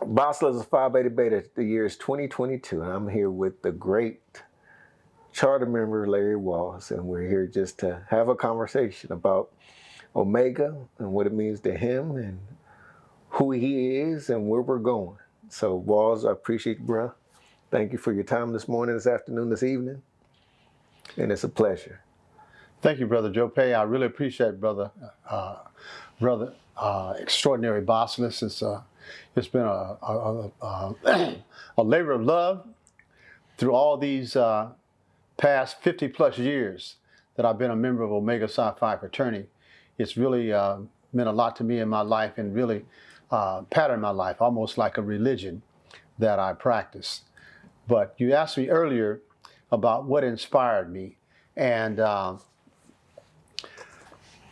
Bosslers of Phi Beta Beta, the year is 2022, and I'm here with the great charter member Larry Walls, and we're here just to have a conversation about Omega and what it means to him and who he is and where we're going. So, Walls, I appreciate you, bro. Thank you for your time this morning, this afternoon, this evening, and it's a pleasure. Thank you, Brother Joe Pay. I really appreciate brother extraordinary Bossless. It's been a labor of love through all these past 50 plus years that I've been a member of Omega Psi Phi fraternity. It's really meant a lot to me in my life and really patterned my life, almost like a religion that I practice. But you asked me earlier about what inspired me, and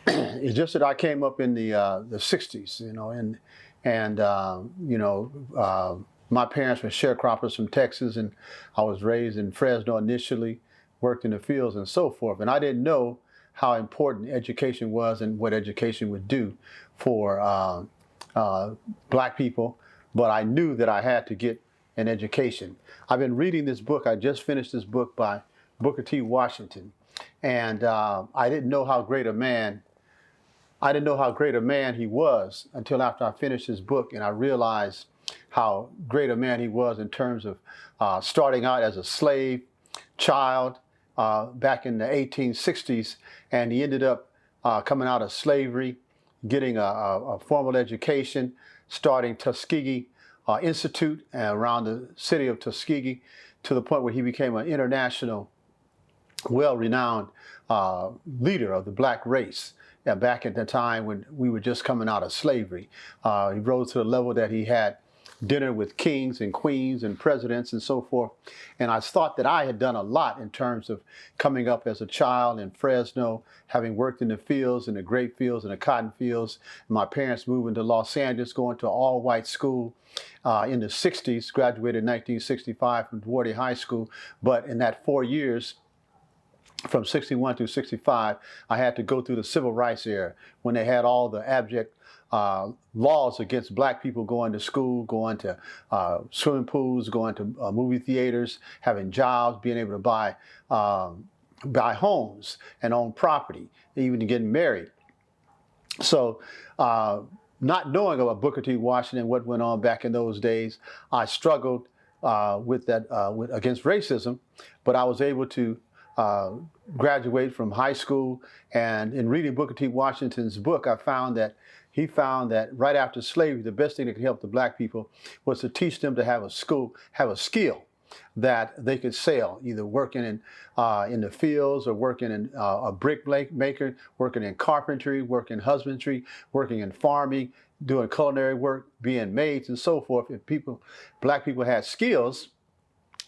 it's just that I came up in the 60s, my parents were sharecroppers from Texas, and I was raised in Fresno initially, worked in the fields and so forth. And I didn't know how important education was and what education would do for black people, but I knew that I had to get an education. I've been reading this book. I just finished this book by Booker T. Washington, and I didn't know how great a man he was until after I finished his book, and I realized how great a man he was in terms of starting out as a slave child back in the 1860s, and he ended up coming out of slavery, getting a formal education, starting Tuskegee Institute around the city of Tuskegee, to the point where he became an international, well-renowned leader of the black race. Back at the time when we were just coming out of slavery. He rose to the level that he had dinner with kings and queens and presidents and so forth. And I thought that I had done a lot in terms of coming up as a child in Fresno, having worked in the fields, in the grape fields and the cotton fields. My parents moving to Los Angeles, going to an all-white school in the 60s, graduated in 1965 from Duarte High School. But in that 4 years, from 61 to 65, I had to go through the civil rights era when they had all the abject laws against black people going to school, going to swimming pools, going to movie theaters, having jobs, being able to buy homes and own property, even to getting married. So not knowing about Booker T. Washington, what went on back in those days, I struggled with against racism, but I was able to graduate from high school, and in reading Booker T. Washington's book, I found that he found that right after slavery, the best thing that could help the black people was to teach them to have a skill that they could sell, either working in the fields or working in a brick maker, working in carpentry, working in husbandry, working in farming, doing culinary work, being maids and so forth. If black people had skills,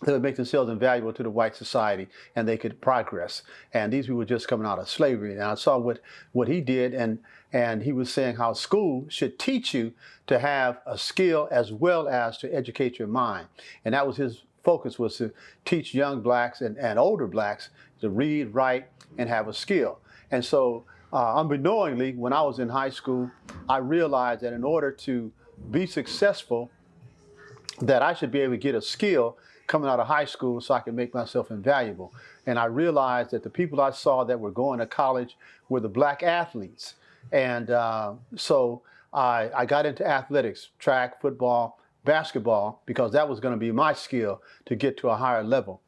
that would make themselves invaluable to the white society, and they could progress. And these people were just coming out of slavery. And I saw what he did, and he was saying how school should teach you to have a skill as well as to educate your mind. And that was his focus, was to teach young blacks and older blacks to read, write, and have a skill. And so unbeknowingly, when I was in high school, I realized that in order to be successful, that I should be able to get a skill coming out of high school so I could make myself invaluable. And I realized that the people I saw that were going to college were the black athletes. And so I got into athletics, track, football, basketball, because that was going to be my skill to get to a higher level.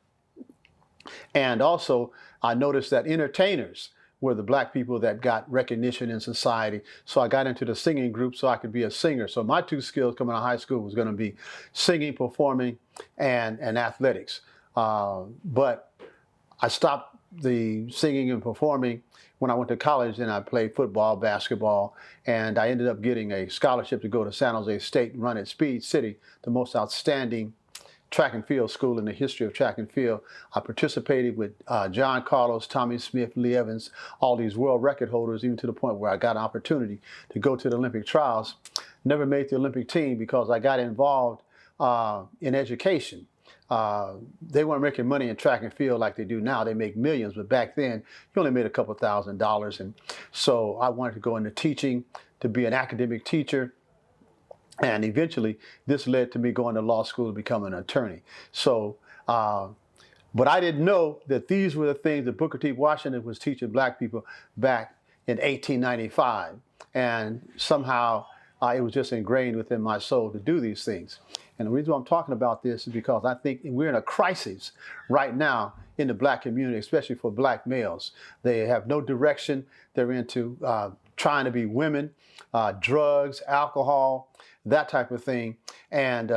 And also I noticed that entertainers were the black people that got recognition in society. So I got into the singing group so I could be a singer. So my two skills coming out of high school was going to be singing, performing, and athletics. But I stopped the singing and performing when I went to college, and I played football, basketball, and I ended up getting a scholarship to go to San Jose State and run at Speed City, the most outstanding track and field school in the history of track and field. I participated with John Carlos, Tommy Smith, Lee Evans, all these world record holders, even to the point where I got an opportunity to go to the Olympic trials. Never made the Olympic team because I got involved in education. They weren't making money in track and field like they do now. They make millions, but back then you only made a couple $1,000s. And so I wanted to go into teaching, to be an academic teacher. And eventually, this led to me going to law school to become an attorney. So, but I didn't know that these were the things that Booker T. Washington was teaching black people back in 1895. And somehow it was just ingrained within my soul to do these things. And the reason why I'm talking about this is because I think we're in a crisis right now in the black community, especially for black males. They have no direction. They're into trying to be women, drugs, alcohol, that type of thing. And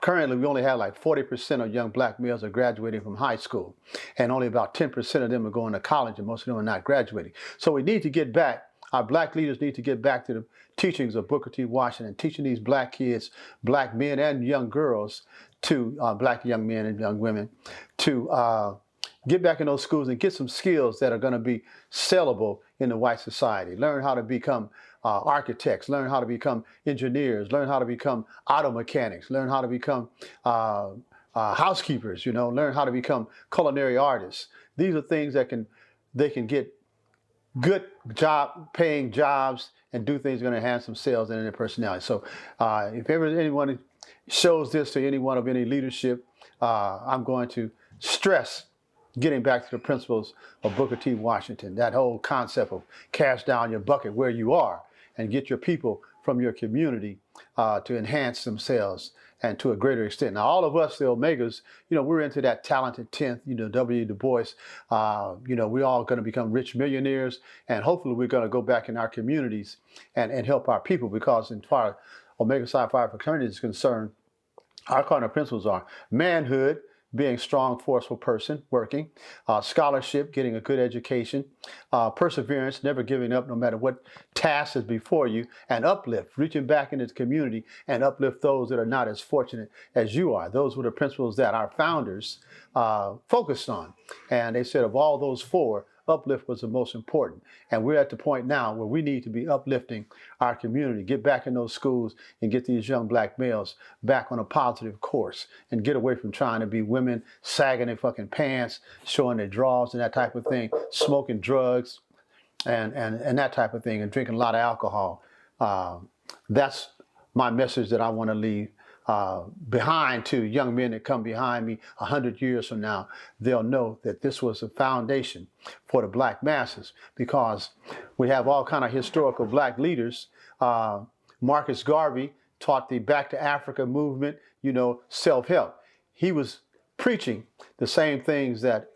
currently, we only have like 40% of young black males are graduating from high school, and only about 10% of them are going to college, and most of them are not graduating. So we need to get back. Our black leaders need to get back to the teachings of Booker T. Washington, teaching these black kids, black men and young girls, to black young men and young women, to get back in those schools and get some skills that are going to be sellable in the white society. Learn how to become architects, learn how to become engineers, learn how to become auto mechanics, learn how to become housekeepers, learn how to become culinary artists. These are things that they can get good paying jobs and do things that are going to enhance themselves and their personality. So if ever anyone shows this to anyone of any leadership, I'm going to stress getting back to the principles of Booker T. Washington, that whole concept of cast down your bucket where you are and get your people from your community to enhance themselves and to a greater extent. Now, all of us, the Omegas, we're into that talented 10th, W. Du Bois, we're all going to become rich millionaires, and hopefully we're going to go back in our communities and help our people, because as far as Omega Psi Phi fraternity is concerned, our cardinal principles are manhood, being a strong, forceful person, working, scholarship, getting a good education, perseverance, never giving up no matter what task is before you, and uplift, reaching back into the community and uplift those that are not as fortunate as you are. Those were the principles that our founders focused on. And they said of all those four, uplift was the most important. And we're at the point now where we need to be uplifting our community, get back in those schools and get these young black males back on a positive course and get away from trying to be women, sagging their fucking pants, showing their drawers and that type of thing, smoking drugs and that type of thing, and drinking a lot of alcohol. That's my message that I want to leave behind to young men that come behind me 100 years from now. They'll know that this was a foundation for the black masses, because we have all kind of historical black leaders. Marcus Garvey taught the Back to Africa movement, self-help. He was preaching the same things that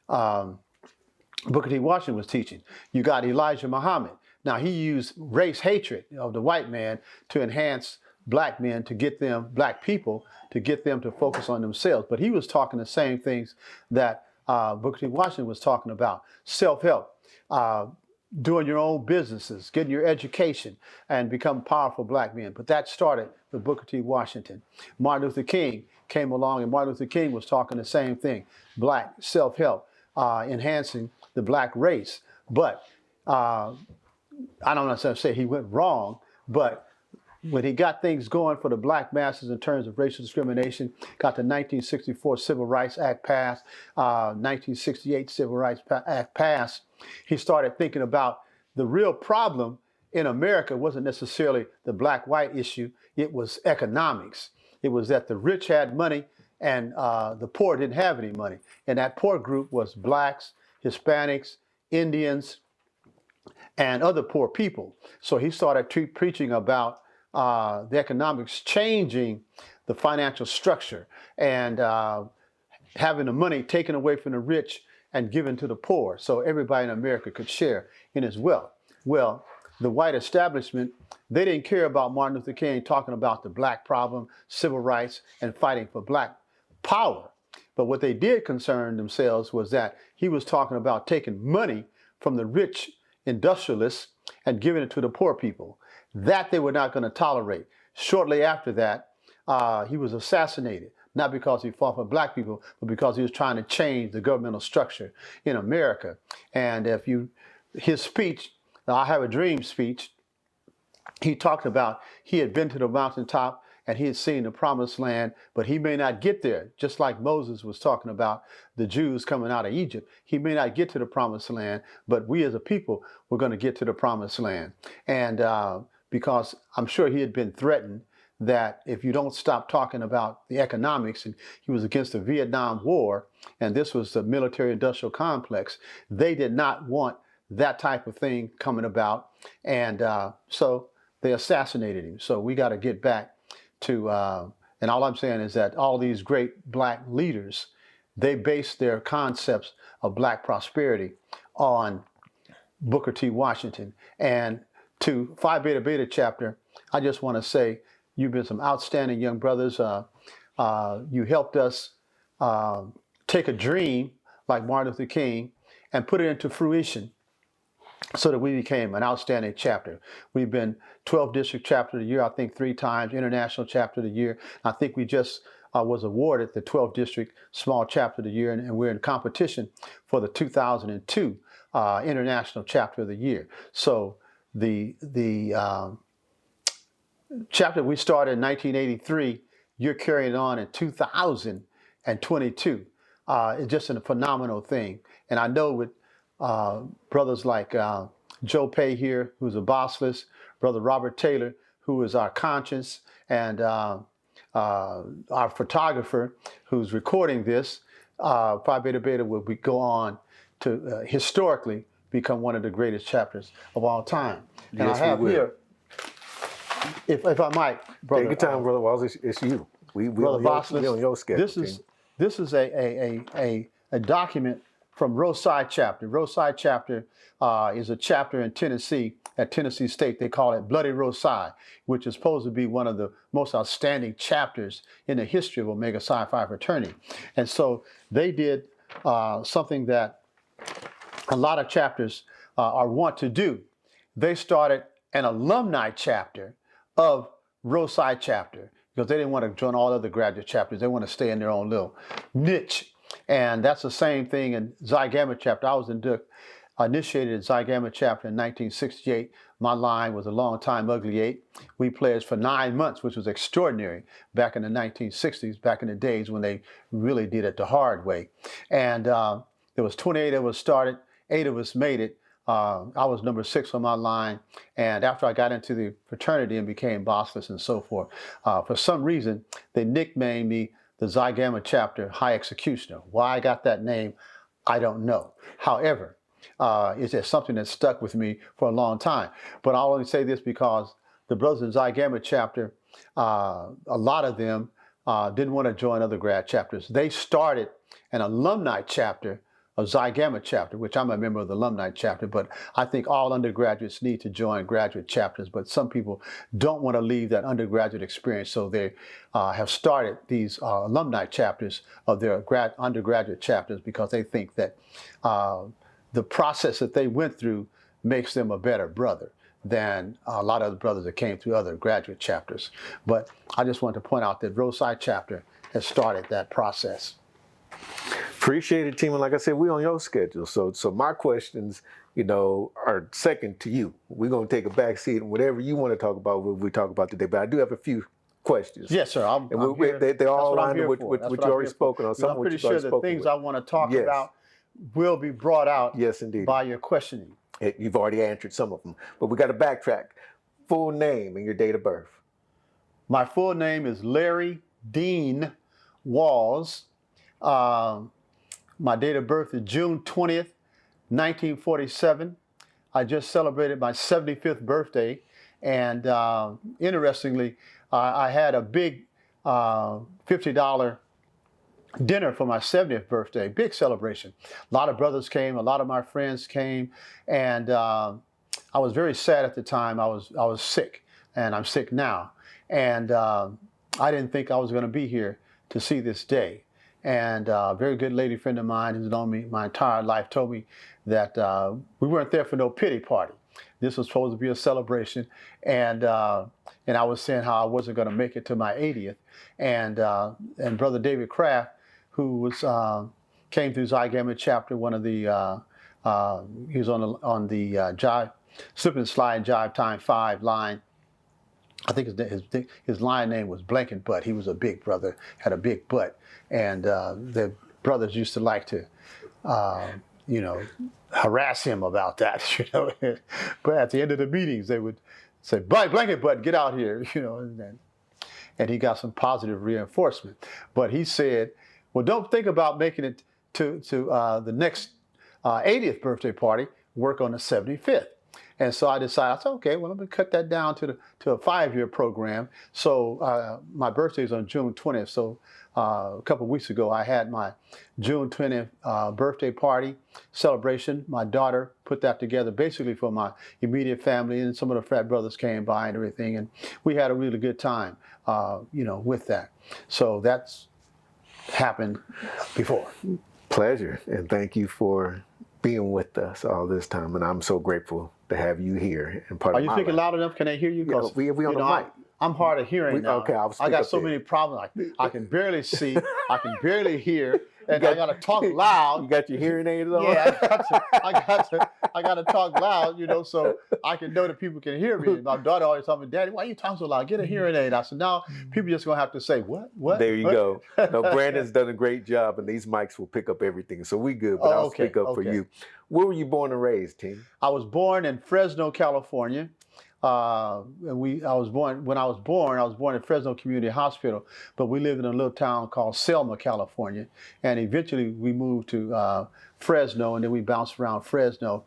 Booker T. Washington was teaching. You got Elijah Muhammad. Now, he used race hatred of the white man to enhance black men, to get them, black people, to get them to focus on themselves. But he was talking the same things that Booker T. Washington was talking about. Self-help, doing your own businesses, getting your education, and become powerful black men. But that started with Booker T. Washington. Martin Luther King came along, and Martin Luther King was talking the same thing. Black self-help, enhancing the black race. But I don't necessarily say he went wrong, but when he got things going for the black masses in terms of racial discrimination, got the 1964 Civil Rights Act passed, 1968 Civil Rights Act passed, he started thinking about the real problem in America wasn't necessarily the black-white issue, it was economics. It was that the rich had money and the poor didn't have any money. And that poor group was blacks, Hispanics, Indians, and other poor people. So he started preaching about the economics changing the financial structure and having the money taken away from the rich and given to the poor, so everybody in America could share in his wealth. Well, the white establishment, they didn't care about Martin Luther King talking about the black problem, civil rights, and fighting for black power. But what they did concern themselves was that he was talking about taking money from the rich industrialists and giving it to the poor people. That they were not going to tolerate. Shortly after that, he was assassinated, not because he fought for black people, but because he was trying to change the governmental structure in America. And his speech, the I Have a Dream speech, he talked about he had been to the mountaintop and he had seen the promised land, but he may not get there. Just like Moses was talking about the Jews coming out of Egypt. He may not get to the promised land, but we as a people, we're going to get to the promised land. And because I'm sure he had been threatened that if you don't stop talking about the economics, and he was against the Vietnam War, and this was the military-industrial complex, they did not want that type of thing coming about, and so they assassinated him. So we got to get back to, and all I'm saying is that all these great black leaders, they based their concepts of black prosperity on Booker T. Washington. And to Phi Beta Beta chapter, I just want to say, you've been some outstanding young brothers. You helped us take a dream like Martin Luther King and put it into fruition so that we became an outstanding chapter. We've been 12th District Chapter of the Year, I think 3 times, International Chapter of the Year. I think we just was awarded the 12th District Small Chapter of the Year, and we're in competition for the 2002 International Chapter of the Year. So the chapter we started in 1983, you're carrying on in 2022. It's just a phenomenal thing. And I know with brothers like Joe Pay here, who's a bossless, Brother Robert Taylor, who is our conscience, and our photographer who's recording this, Phi Beta Beta will go on to historically become one of the greatest chapters of all time. And Yes, I have we will. here, if I might, brother. Take your time, Brother Walls. It's you. We Brother on your schedule. This is a document from Rosai chapter. Rosai chapter is a chapter in Tennessee, at Tennessee State. They call it Bloody Rosai, which is supposed to be one of the most outstanding chapters in the history of Omega Psi Phi fraternity. And so they did something that a lot of chapters are want to do. They started an alumni chapter of Rosai chapter because they didn't want to join all other graduate chapters. They want to stay in their own little niche. And that's the same thing in Xi Gamma chapter. I was initiated at Xi Gamma chapter in 1968. My line was a long time ugly 8. We pledged for 9 months, which was extraordinary back in the 1960s, back in the days when they really did it the hard way. And there was 28 of us started, 8 of us made it. I was number 6 on my line, and after I got into the fraternity and became bossless and so forth, for some reason they nicknamed me the Xi Gamma chapter High Executioner. Why I got that name, I don't know. However, it's just something that stuck with me for a long time. But I'll only say this because the brothers in Xi Gamma chapter, a lot of them didn't want to join other grad chapters. They started an alumni chapter of Xi Gamma chapter, which I'm a member of the alumni chapter, but I think all undergraduates need to join graduate chapters, but some people don't want to leave that undergraduate experience, so they have started these alumni chapters of their undergraduate chapters because they think that the process that they went through makes them a better brother than a lot of the brothers that came through other graduate chapters. But I just want to point out that Rosai chapter has started that process. Appreciate it, team. And like I said, we're on your schedule. So my questions, are second to you. We're going to take a back seat and whatever you want to talk about, we talk about today. But I do have a few questions. Yes, sir. They're all lined up with what you already spoken on. I'm pretty sure the things I want to talk about will be brought out by your questioning. You've already answered some of them. But we got to backtrack. Full name and your date of birth. My full name is Larry Dean Walls. My date of birth is June 20th, 1947. I just celebrated my 75th birthday. And interestingly, I had a big $50 dinner for my 70th birthday, big celebration. A lot of brothers came, a lot of my friends came, and I was very sad at the time. I was sick, and I'm sick now. And I didn't think I was going to be here to see this day. And a very good lady friend of mine who's known me my entire life told me that we weren't there for no pity party. This was supposed to be a celebration. And I was saying how I wasn't going to make it to my 80th. And Brother David Kraft, who was came through Xi Gamma chapter, one of the he was on the jive, slip and slide jive time 5 line. I think his line name was Blanket Butt. He was a big brother, had a big butt, and the brothers used to like to, harass him about that, But at the end of the meetings, they would say, blanket butt, get out here, and he got some positive reinforcement. But he said, well, don't think about making it to the next 80th birthday party, work on the 75th. And so I decided, I said, okay, well, let me cut that down to a 5-year program. So my birthday is on June 20th. So a couple of weeks ago, I had my June 20th birthday party celebration. My daughter put that together basically for my immediate family, and some of the frat brothers came by and everything. And we had a really good time, with that. So that's happened before. Pleasure, and thank you for being with us all this time, and I'm so grateful to have you here and part Are of you my speaking life. loud enough? Can they hear you? Yeah, we on the mic. I'm hard of hearing now. Okay, I'll speak I got up so there. many problems. I can barely see. I can barely hear, and I got to talk loud. You got your hearing aids on? Yeah, I got to talk loud, so I can know that people can hear me. My daughter always tells me, "Daddy, why are you talking so loud? Get a hearing aid." I said, "No, people just gonna have to say what? There you what? go. No, Brandon's done a great job, and these mics will pick up everything, so we good. But I'll speak up for you. Where were you born and raised, Tim? I was born in Fresno, California. I was born in Fresno Community Hospital, but we lived in a little town called Selma, California, and eventually we moved to Fresno, and then we bounced around Fresno.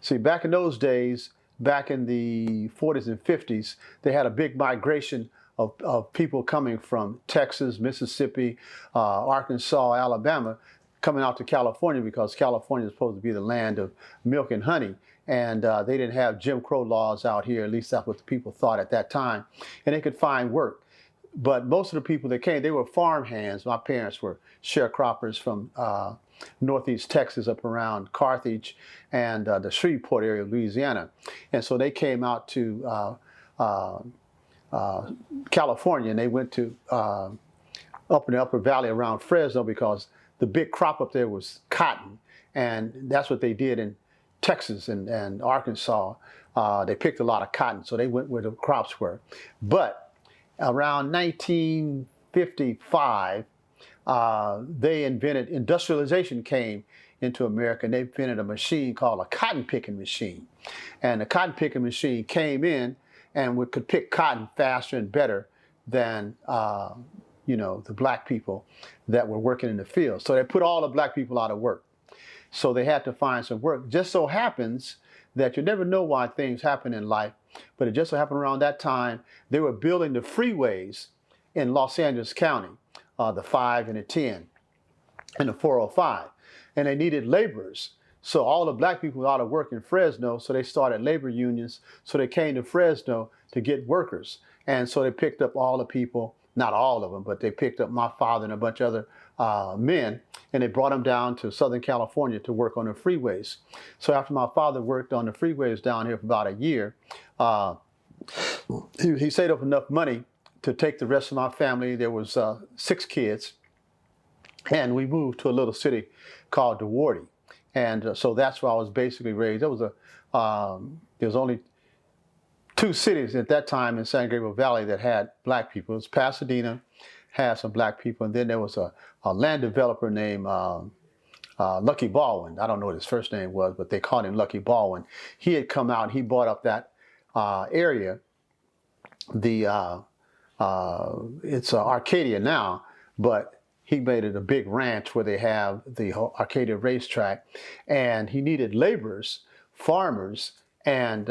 See, back in those days, back in the 40s and 50s, they had a big migration of people coming from Texas, Mississippi, Arkansas, Alabama, coming out to California because California is supposed to be the land of milk and honey. And they didn't have Jim Crow laws out here, at least that's what the people thought at that time. And they could find work. But most of the people that came, they were farm hands. My parents were sharecroppers from northeast Texas up around Carthage and the Shreveport area of Louisiana. And so they came out to California, and they went to up in the upper valley around Fresno because the big crop up there was cotton. And that's what they did in Texas and Arkansas. They picked a lot of cotton, so they went where the crops were. But around 1955, they invented, industrialization came into America, and they invented a machine called a cotton picking machine. And the cotton picking machine came in and could pick cotton faster and better than the black people that were working in the field. So they put all the black people out of work. So they had to find some work. Just so happens that you never know why things happen in life, but it just so happened around that time, they were building the freeways in Los Angeles County, the 5 and the 10 and the 405. And they needed laborers. So all the black people were out of work in Fresno, so they started labor unions. So they came to Fresno to get workers. And so they picked up all the people, not all of them, but they picked up my father and a bunch of other men, and they brought them down to Southern California to work on the freeways. So after my father worked on the freeways down here for about a year, he saved up enough money to take the rest of my family. There was 6 kids, and we moved to a little city called DeWarty. And so that's where I was basically raised. There was only 2 cities at that time in San Gabriel Valley that had black people. It was Pasadena, had some black people, and then there was a land developer named Lucky Baldwin. I don't know what his first name was, but they called him Lucky Baldwin. He had come out and he bought up that area. It's Arcadia now, but he made it a big ranch where they have the Arcadia racetrack, and he needed laborers, farmers, and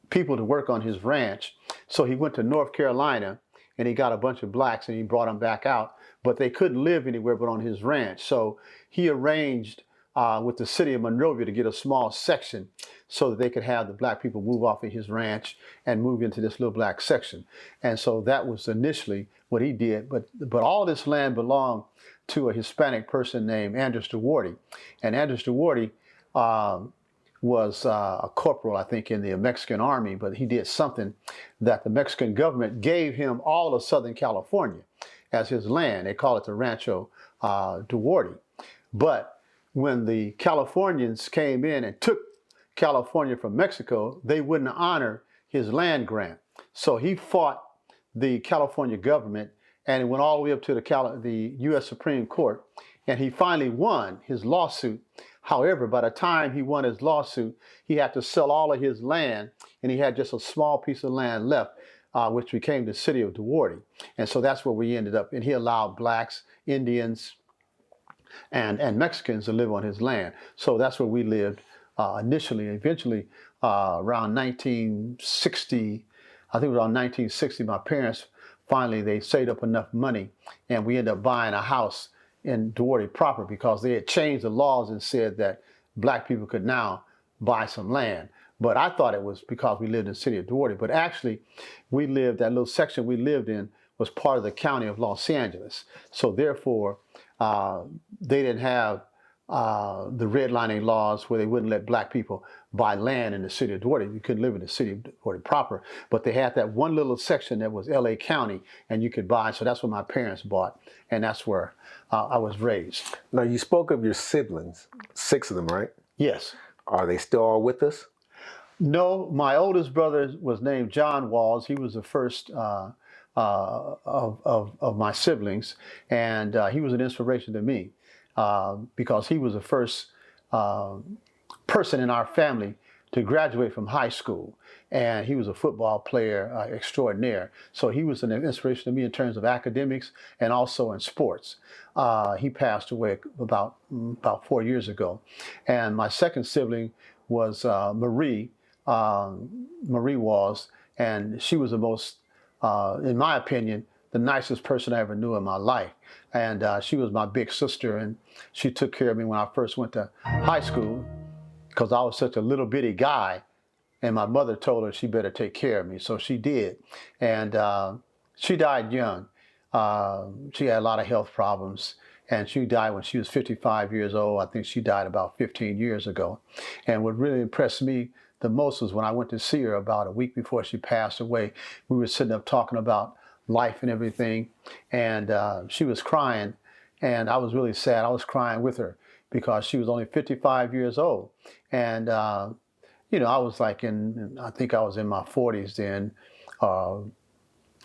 people to work on his ranch. So he went to North Carolina, and he got a bunch of blacks, and he brought them back out, but they couldn't live anywhere but on his ranch. So he arranged with the city of Monrovia to get a small section so that they could have the black people move off of his ranch and move into this little black section. And so that was initially what he did. But all this land belonged to a Hispanic person named Andrews DeWarty. And Andrews DeWarty was a corporal, I think, in the Mexican army, but he did something that the Mexican government gave him all of Southern California as his land. They call it the Rancho DeWarty. But when the Californians came in and took California from Mexico, they wouldn't honor his land grant. So he fought the California government, and it went all the way up to the U.S. Supreme Court, and he finally won his lawsuit. However, by the time he won his lawsuit, he had to sell all of his land, and he had just a small piece of land left, which became the city of Duarte. And so that's where we ended up. And he allowed blacks, Indians, and Mexicans to live on his land. So that's where we lived initially. Eventually, around 1960, I think around 1960, my parents finally they saved up enough money, and we ended up buying a house in Duarte proper because they had changed the laws and said that black people could now buy some land. But I thought it was because we lived in the city of Duarte. But actually, we lived, that little section we lived in was part of the county of Los Angeles. So therefore, they didn't have the redlining laws where they wouldn't let black people buy land in the city of Duarte. You couldn't live in the city of Duarte proper. But they had that one little section that was LA County, and you could buy. So that's what my parents bought, and that's where I was raised. Now, you spoke of your siblings, 6 of them, right? Yes. Are they still all with us? No, my oldest brother was named John Walls. He was the first of my siblings, and he was an inspiration to me because he was the first person in our family to graduate from high school, and he was a football player extraordinaire. So he was an inspiration to me in terms of academics and also in sports. He passed away about 4 years ago, and my second sibling was Marie Walls, and she was the most, in my opinion, the nicest person I ever knew in my life. And she was my big sister, and she took care of me when I first went to high school because I was such a little bitty guy, and my mother told her she better take care of me, so she did. And she died young. She had a lot of health problems, and she died when she was 55 years old. I think she died about 15 years ago. And what really impressed me the most was when I went to see her about a week before she passed away. We were sitting up talking about life and everything, and she was crying, and I was really sad. I was crying with her because she was only 55 years old. And, you know, I was like I think I was in my 40s then,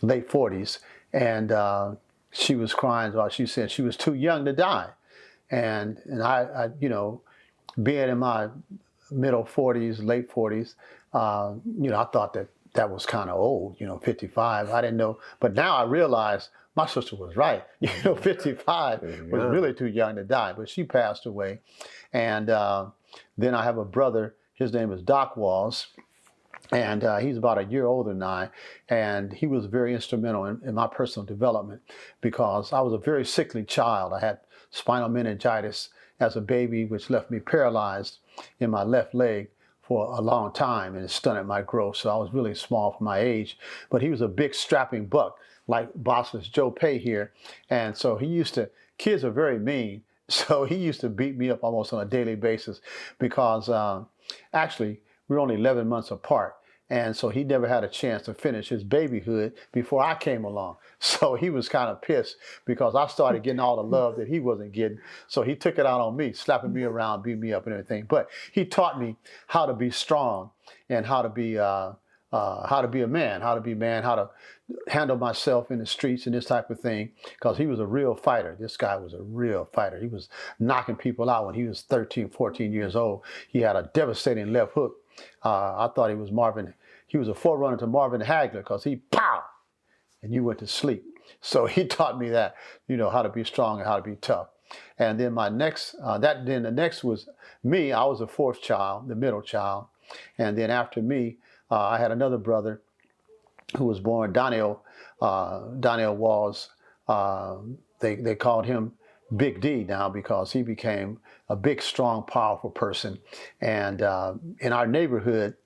late 40s, and she was crying while she said she was too young to die. And I you know, being in my middle 40s, late 40s, you know, I thought that was kind of old, you know, 55. I didn't know, but now I realize my sister was right. You know, 55 was really too young to die, but she passed away. And then I have a brother, his name is Doc Walls, and he's about a year older than I, and he was very instrumental in my personal development because I was a very sickly child. I had spinal meningitis as a baby, which left me paralyzed in my left leg for a long time, and it stunted my growth. So I was really small for my age, but he was a big strapping buck, like bossless Joe Pay here. And so kids are very mean. So he used to beat me up almost on a daily basis because actually we were only 11 months apart. And so he never had a chance to finish his babyhood before I came along. So he was kind of pissed because I started getting all the love that he wasn't getting. So he took it out on me, slapping me around, beating me up and everything. But he taught me how to be strong and how to be a man, how to handle myself in the streets and this type of thing, because he was a real fighter. This guy was a real fighter. He was knocking people out when he was 13, 14 years old. He had a devastating left hook. I thought he was a forerunner to Marvin Hagler because he pow, and you went to sleep. So he taught me that, you know, how to be strong and how to be tough. And then the next was me. I was the fourth child, the middle child. And then after me, I had another brother who was born, Daniel Walls. They called him Big D now because he became a big, strong, powerful person. And in our neighborhood,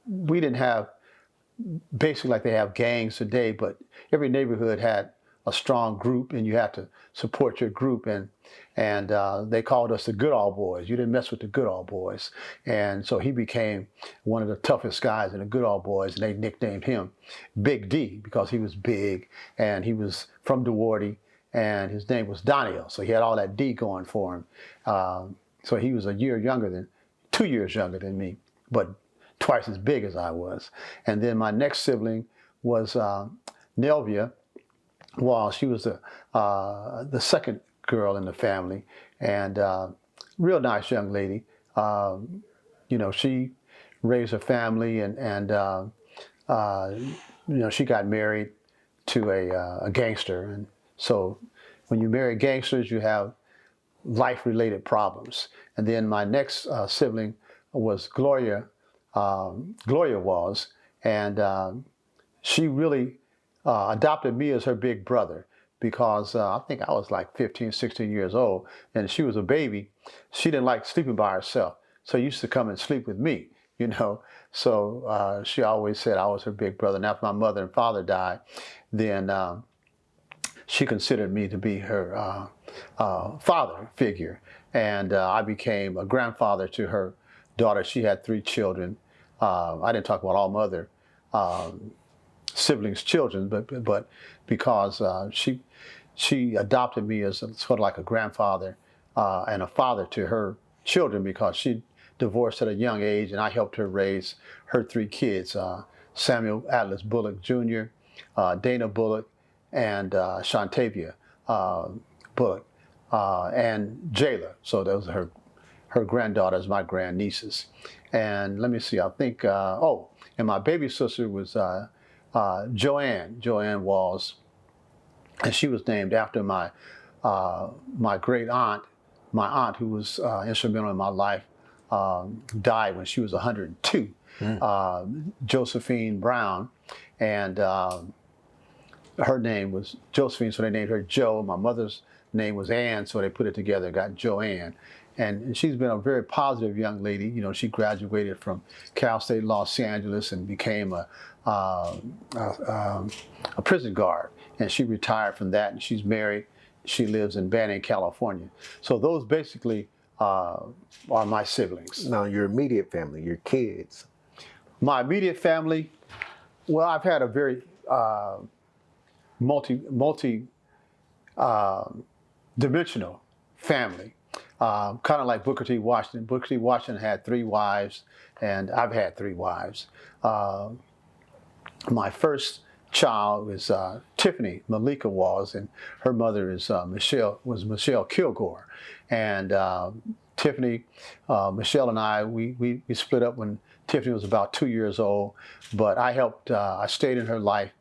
we didn't have basically like they have gangs today, but every neighborhood had a strong group, and you had to support your group. And they called us the good old boys. You didn't mess with the good old boys. And so he became one of the toughest guys in the good old boys, and they nicknamed him Big D because he was big, and he was from Duarte, and his name was Daniel. So he had all that D going for him. So he was 2 years younger than me, but twice as big as I was. And then my next sibling was Nelvia. Well, she was the second girl in the family, and real nice young lady. You know, she raised her family, uh, you know, she got married to a gangster, and so when you marry gangsters, you have life-related problems. And then my next sibling was Gloria. Gloria was, and she really adopted me as her big brother because I think I was like 15, 16 years old, and she was a baby. She didn't like sleeping by herself, so she used to come and sleep with me, you know. So she always said I was her big brother. And after my mother and father died, then she considered me to be her father figure. And I became a grandfather to her daughter. She had 3 children. I didn't talk about all my other siblings' children, but because she adopted me as sort of like a grandfather and a father to her children because she divorced at a young age, and I helped her raise her 3 kids: Samuel Atlas Bullock Jr., Dana Bullock, and Shantavia Bullock, and Jayla. So those are her granddaughters, my grandnieces. And let me see, I think, and my baby sister was Joanne Walls, and she was named after my great aunt, my aunt who was instrumental in my life, died when she was 102, Josephine Brown, and her name was Josephine, so they named her Jo. My mother's name was Ann, so they put it together, got Joanne. And she's been a very positive young lady. You know, she graduated from Cal State Los Angeles and became a prison guard. And she retired from that, and she's married. She lives in Banning, California. So those basically are my siblings. Now, your immediate family, your kids. My immediate family, well, I've had a very multi dimensional family, kind of like Booker T. Washington. Booker T. Washington had 3 wives, and I've had 3 wives. My first child was Tiffany Malika Walls, and her mother is Michelle Kilgore. And Tiffany, Michelle and I, we split up when Tiffany was about 2 years old, but I stayed in her life,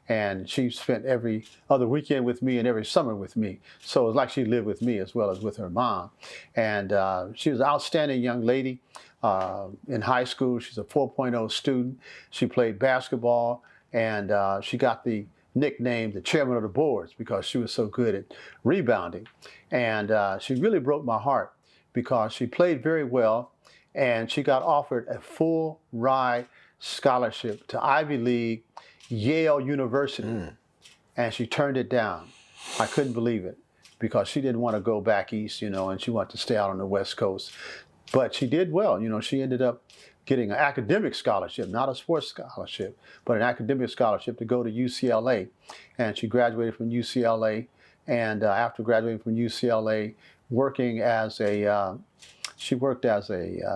and she spent every other weekend with me and every summer with me. So it was like she lived with me as well as with her mom. And she was an outstanding young lady in high school. She's a 4.0 student. She played basketball, and she got the nickname the chairman of the boards because she was so good at rebounding. And she really broke my heart because she played very well, and she got offered a full ride scholarship to Ivy League Yale University, and she turned it down. I couldn't believe it because she didn't want to go back east, you know, and she wanted to stay out on the West Coast. But she did well, you know. She ended up getting an academic scholarship, not a sports scholarship, but an academic scholarship to go to UCLA, and she graduated from UCLA. And after graduating from UCLA, she worked as a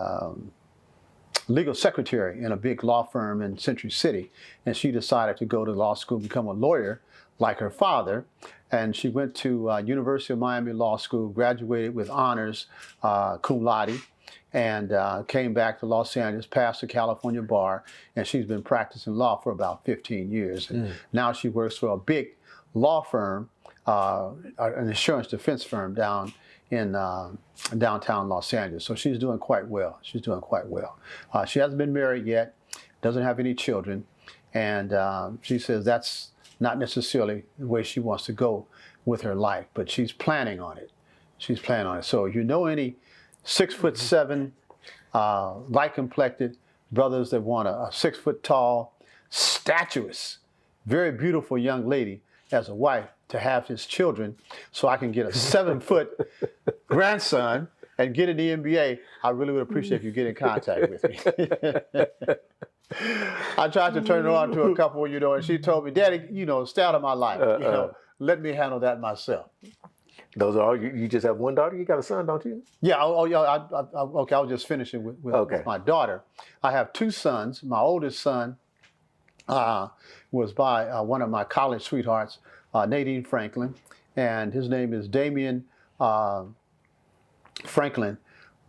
legal secretary in a big law firm in Century City, and she decided to go to law school and become a lawyer like her father. And she went to University of Miami Law School, graduated with honors, cum laude, and came back to Los Angeles, passed the California bar, and she's been practicing law for about 15 years. And now she works for a big law firm, an insurance defense firm down in downtown Los Angeles. So she's doing quite well. She's doing quite well. She hasn't been married yet, doesn't have any children, and she says that's not necessarily the way she wants to go with her life, but she's planning on it. She's planning on it. So if you know any 6'7", light complected brothers that want a 6 foot tall, statuous, very beautiful young lady as a wife to have his children, so I can get a 7 foot grandson and get in the NBA, I really would appreciate if you get in contact with me. I tried to turn her on to a couple, you know, and she told me, Daddy, you know, stay out of my life. You know, let me handle that myself. Those are all you just have one daughter? You got a son, don't you? Yeah. Yeah. Okay. I was just finishing with my daughter. I have 2 sons. My oldest son was by one of my college sweethearts, Nadine Franklin, and his name is Damian Franklin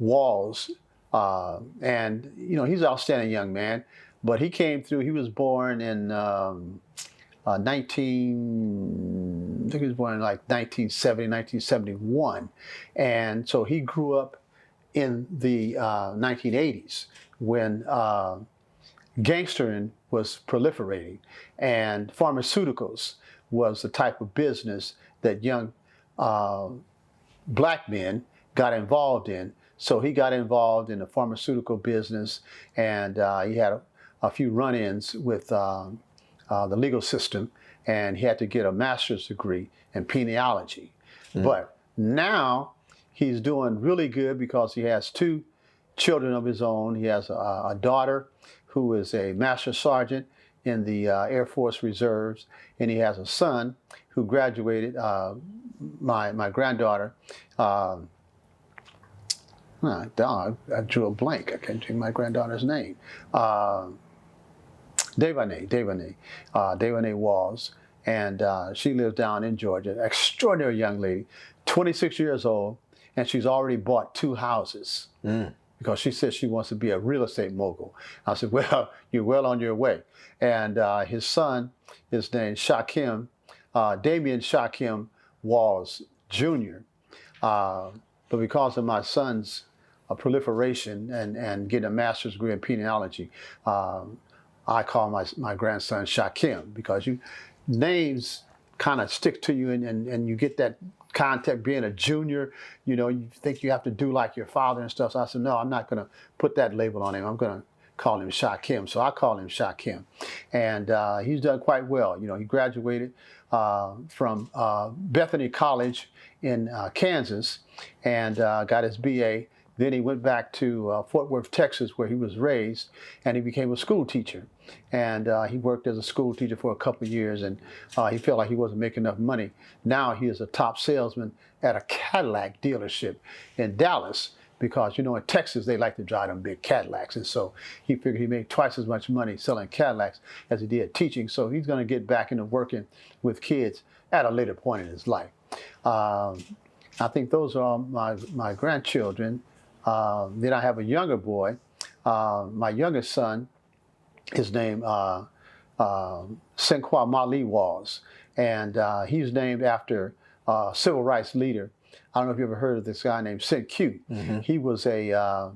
Walls, and he's an outstanding young man. But he came through. He was born in 19. I think he was born in like 1970, 1971, and so he grew up in the 1980s when gangstering was proliferating, and pharmaceuticals was the type of business that young black men got involved in. So he got involved in the pharmaceutical business, and he had a few run-ins with the legal system, and he had to get a master's degree in penology. But now he's doing really good because he has two children of his own. He has a daughter who is a master sergeant in the Air Force Reserves, and he has a son who graduated, my granddaughter. I drew a blank. I can't think my granddaughter's name. Devaney Walls, and she lives down in Georgia. Extraordinary young lady, 26 years old, and she's already bought 2 houses because she says she wants to be a real estate mogul. I said, well, you're well on your way. And his son is named Shakim, Damian Shakim Walls Jr. But because of my son's proliferation and getting a master's degree in penology, I call my grandson Shakim, because names kind of stick to you, and you get that contact. Being a junior, you think you have to do like your father and stuff. So I said, no, I'm not going to put that label on him. I'm going to call him Shakim. So I call him Shakim. And he's done quite well. He graduated from Bethany College in Kansas and got his BA. Then he went back to Fort Worth, Texas, where he was raised, and he became a school teacher. And he worked as a school teacher for a couple of years, and he felt like he wasn't making enough money. Now he is a top salesman at a Cadillac dealership in Dallas, because, in Texas, they like to drive them big Cadillacs. And so he figured he made twice as much money selling Cadillacs as he did teaching. So he's going to get back into working with kids at a later point in his life. I think those are my grandchildren. Then I have a younger boy. My youngest son is named Senqua Mali Walls, and he's named after a civil rights leader. I don't know if you ever heard of this guy named Senq. He was a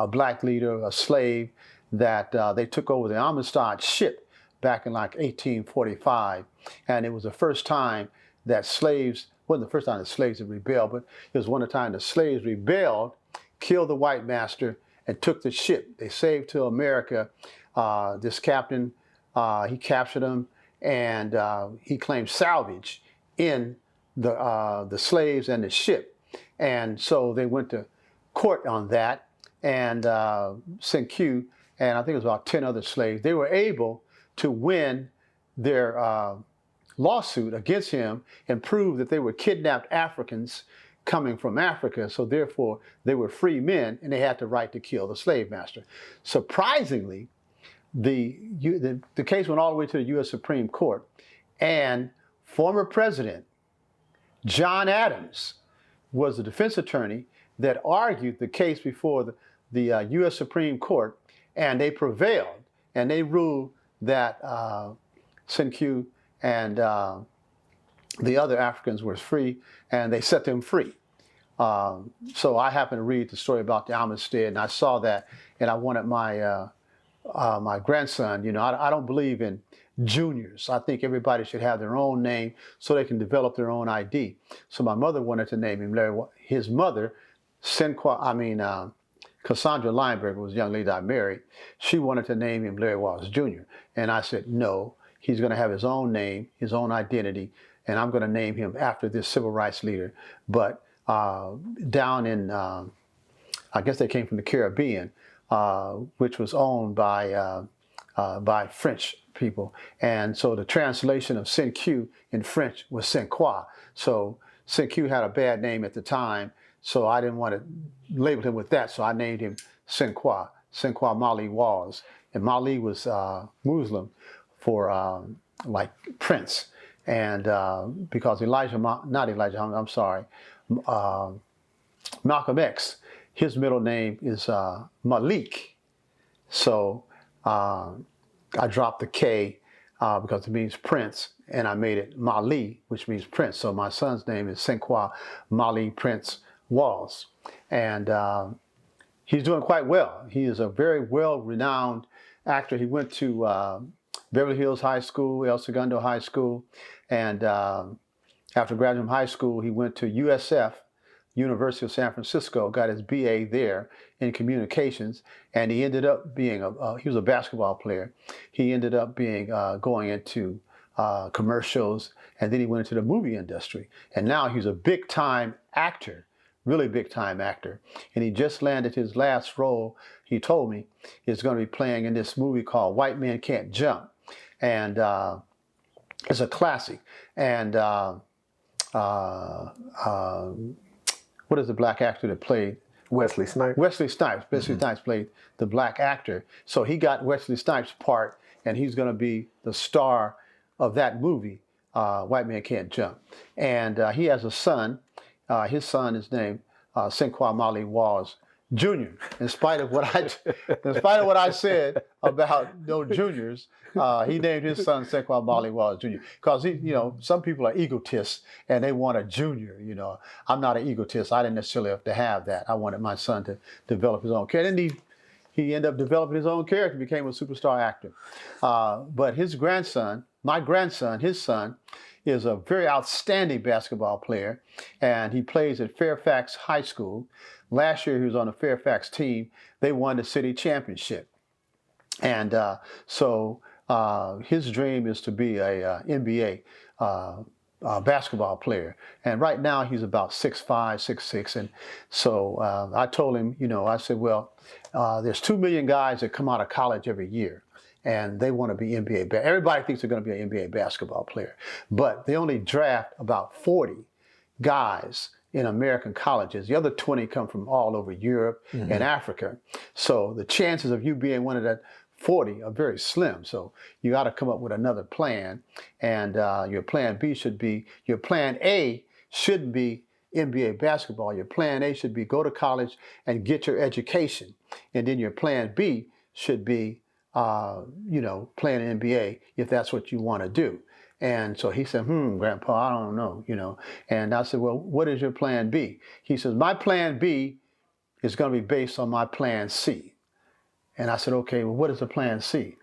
black leader, a slave that they took over the Amistad ship back in like 1845, and it was the first time that slaves, wasn't the first time the slaves had rebelled, but it was one of the times the slaves rebelled, killed the white master, and took the ship. They saved to America. This captain, he captured them, and he claimed salvage in the slaves and the ship. And so they went to court on that, and Senq, and I think it was about 10 other slaves, they were able to win their lawsuit against him and prove that they were kidnapped Africans coming from Africa, so therefore they were free men and they had the right to kill the slave master. Surprisingly, the case went all the way to the U.S. Supreme Court, and former President John Adams was the defense attorney that argued the case before the U.S. Supreme Court, and they prevailed, and they ruled that Senq and the other Africans were free, and they set them free. So I happened to read the story about the Amistad, and I saw that, and I wanted my my grandson. I don't believe in juniors. I think everybody should have their own name so they can develop their own ID. So my mother wanted to name him Larry. His mother, Cassandra Lineberger, was a young lady I married. She wanted to name him Larry Walls Jr. And I said, no, he's going to have his own name, his own identity, and I'm going to name him after this civil rights leader. But down in, I guess they came from the Caribbean, which was owned by French people. And so the translation of Senq in French was Senqua. So Senq had a bad name at the time, so I didn't want to label him with that, so I named him Senqua Mali Walls. And Mali was Muslim for like Prince. And because Malcolm X, his middle name is Malik. So I dropped the K because it means prince, and I made it Mali, which means prince. So my son's name is Senqua Mali Prince Walls. And he's doing quite well. He is a very well-renowned actor. He went to Beverly Hills High School, El Segundo High School, and after graduating from high school, he went to USF, University of San Francisco, got his BA there in communications, and he ended up being he was a basketball player. He ended up being going into commercials, and then he went into the movie industry, and now he's a big-time actor, really big-time actor. And he just landed his last role. He told me he's going to be playing in this movie called White Men Can't Jump, and it's a classic. And what is the black actor that played? Wesley Snipes. Wesley Snipes. Wesley Snipes played the black actor. So he got Wesley Snipes' part, and he's going to be the star of that movie, White Man Can't Jump. And he has a son. His son is named Senqua Mali Walls Jr. In spite of what I said about no juniors, he named his son Senqua Mali Walls Jr. Because some people are egotists and they want a junior. I'm not an egotist. I didn't necessarily have to have that. I wanted my son to develop his own character. And he ended up developing his own character, became a superstar actor. But his grandson, his son, is a very outstanding basketball player, and he plays at Fairfax High School. Last year, he was on the Fairfax team. They won the city championship. And so his dream is to be a NBA basketball player. And right now, he's about 6'5", 6'6". And so I told him, I said, well, there's 2 million guys that come out of college every year, and they want to be NBA. Everybody thinks they're going to be an NBA basketball player, but they only draft about 40 guys in American colleges. The other 20 come from all over Europe and Africa. So the chances of you being one of that 40 are very slim. So you got to come up with another plan, and your plan B should be, your plan A shouldn't be NBA basketball. Your plan A should be go to college and get your education, and then your plan B should be playing NBA if that's what you want to do. And so he said, Grandpa, I don't know, And I said, well, what is your plan B? He says, my plan B is going to be based on my plan C. And I said, okay, well, what is the plan C?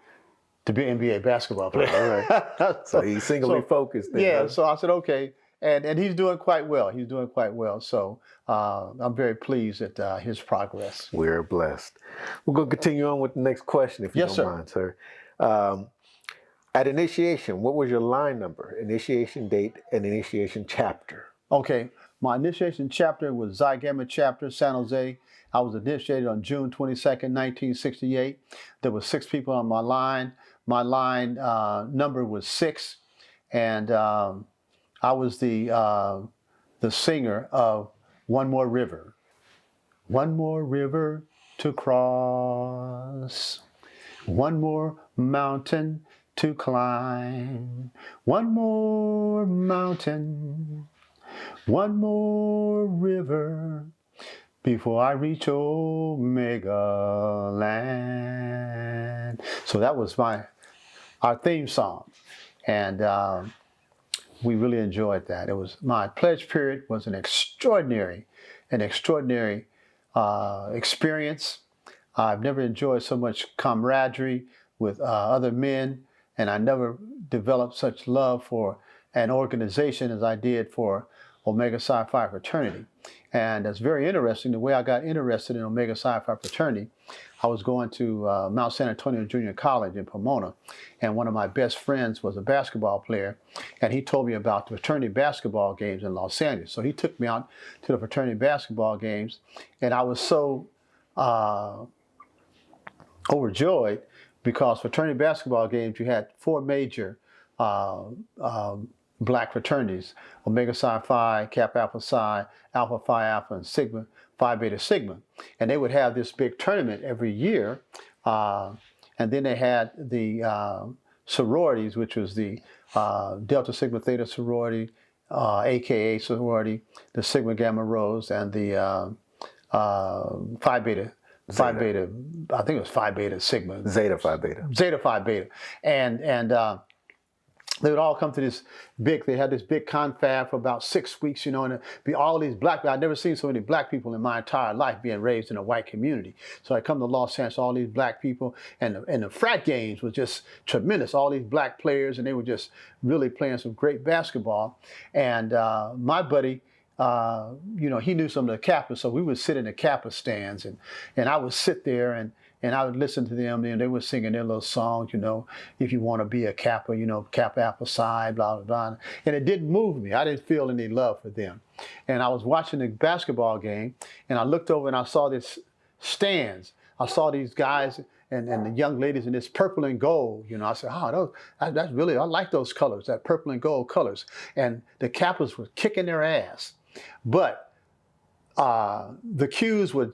To be an NBA basketball player. Right. So he's singularly focused there. Yeah, so I said, okay. And he's doing quite well. He's doing quite well. So I'm very pleased at his progress. We're blessed. We're going to continue on with the next question, if you don't mind, sir. At initiation, what was your line number, initiation date, and initiation chapter? Okay. My initiation chapter was Xi Gamma chapter, San Jose. I was initiated on June 22nd, 1968. There were 6 people on my line. My line number was 6. And I was the singer of One More River. One more river to cross, one more mountain to climb, one more mountain, one more river before I reach Omega land. So that was our theme song, and we really enjoyed that. It was my pledge period was an extraordinary experience. I've never enjoyed so much camaraderie with other men, and I never developed such love for an organization as I did for Omega Psi Phi fraternity. And it's very interesting, the way I got interested in Omega Psi Phi fraternity. I was going to Mount San Antonio Junior College in Pomona, and one of my best friends was a basketball player, and he told me about the fraternity basketball games in Los Angeles. So he took me out to the fraternity basketball games, and I was so overjoyed because fraternity basketball games, you had 4 major black fraternities: Omega Psi Phi, Kappa Alpha Psi, Alpha Phi Alpha, and Sigma Phi Beta Sigma. And they would have this big tournament every year. And then they had the sororities, which was the Delta Sigma Theta sorority, AKA sorority, the Sigma Gamma Rhos, and the Phi Beta, Phi Zeta. Beta, I think it was Phi Beta Sigma, Zeta Phi Beta. Zeta Phi Beta, and they would all come to this they had this big confab for about 6 weeks, and it'd be all these black people. I'd never seen so many black people in my entire life being raised in a white community. So I come to Los Angeles, all these black people, and the frat games was just tremendous. All these black players, and they were just really playing some great basketball. And my buddy, he knew some of the Kappas, so we would sit in the Kappa stands, and I would sit there and I would listen to them, and they were singing their little songs, if you want to be a Kappa, Kappa Alpha Psi, blah, blah, blah. And it didn't move me. I didn't feel any love for them. And I was watching the basketball game, and I looked over and I saw this stands. I saw these guys and the young ladies in this purple and gold. I said, that's really, I like those colors, that purple and gold colors. And the Kappas were kicking their ass. But the Qs would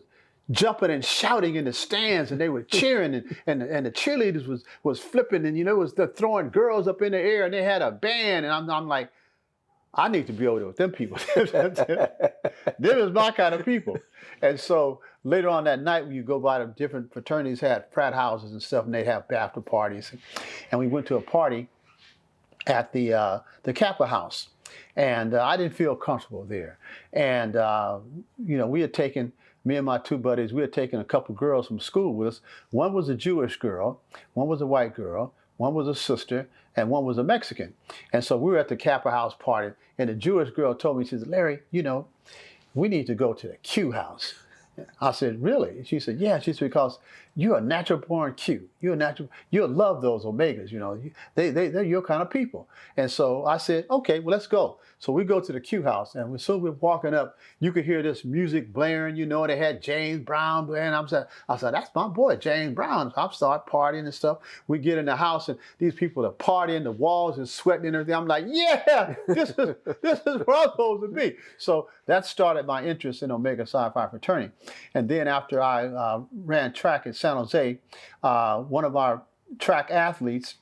jumping and shouting in the stands, and they were cheering, and the cheerleaders was flipping, and they're throwing girls up in the air, and they had a band, and I'm like, I need to be over there with them people. Them is my kind of people. And so later on that night, when you go by, the different fraternities had frat houses and stuff, and they'd have after parties, and we went to a party at the Kappa house, and I didn't feel comfortable there, and we had taken. Me and my two buddies, we had taken a couple girls from school with us. One was a Jewish girl, one was a white girl, one was a sister, and one was a Mexican. And so we were at the Kappa house party, and the Jewish girl told me, she said, Larry, we need to go to the Q house. I said, really? She said, yeah. She said, because you're a natural born Q. You'll love those Omegas, they're your kind of people. And so I said, okay, well, let's go. So we go to the Q house, and so we're walking up, you could hear this music blaring, they had James Brown blaring. I said, that's my boy, James Brown. So I start partying and stuff. We get in the house, and these people are partying, the walls and sweating and everything. I'm like, yeah, this is where I'm supposed to be. So that started my interest in Omega Psi Phi fraternity. And then after I ran track at San Jose, one of our track athletes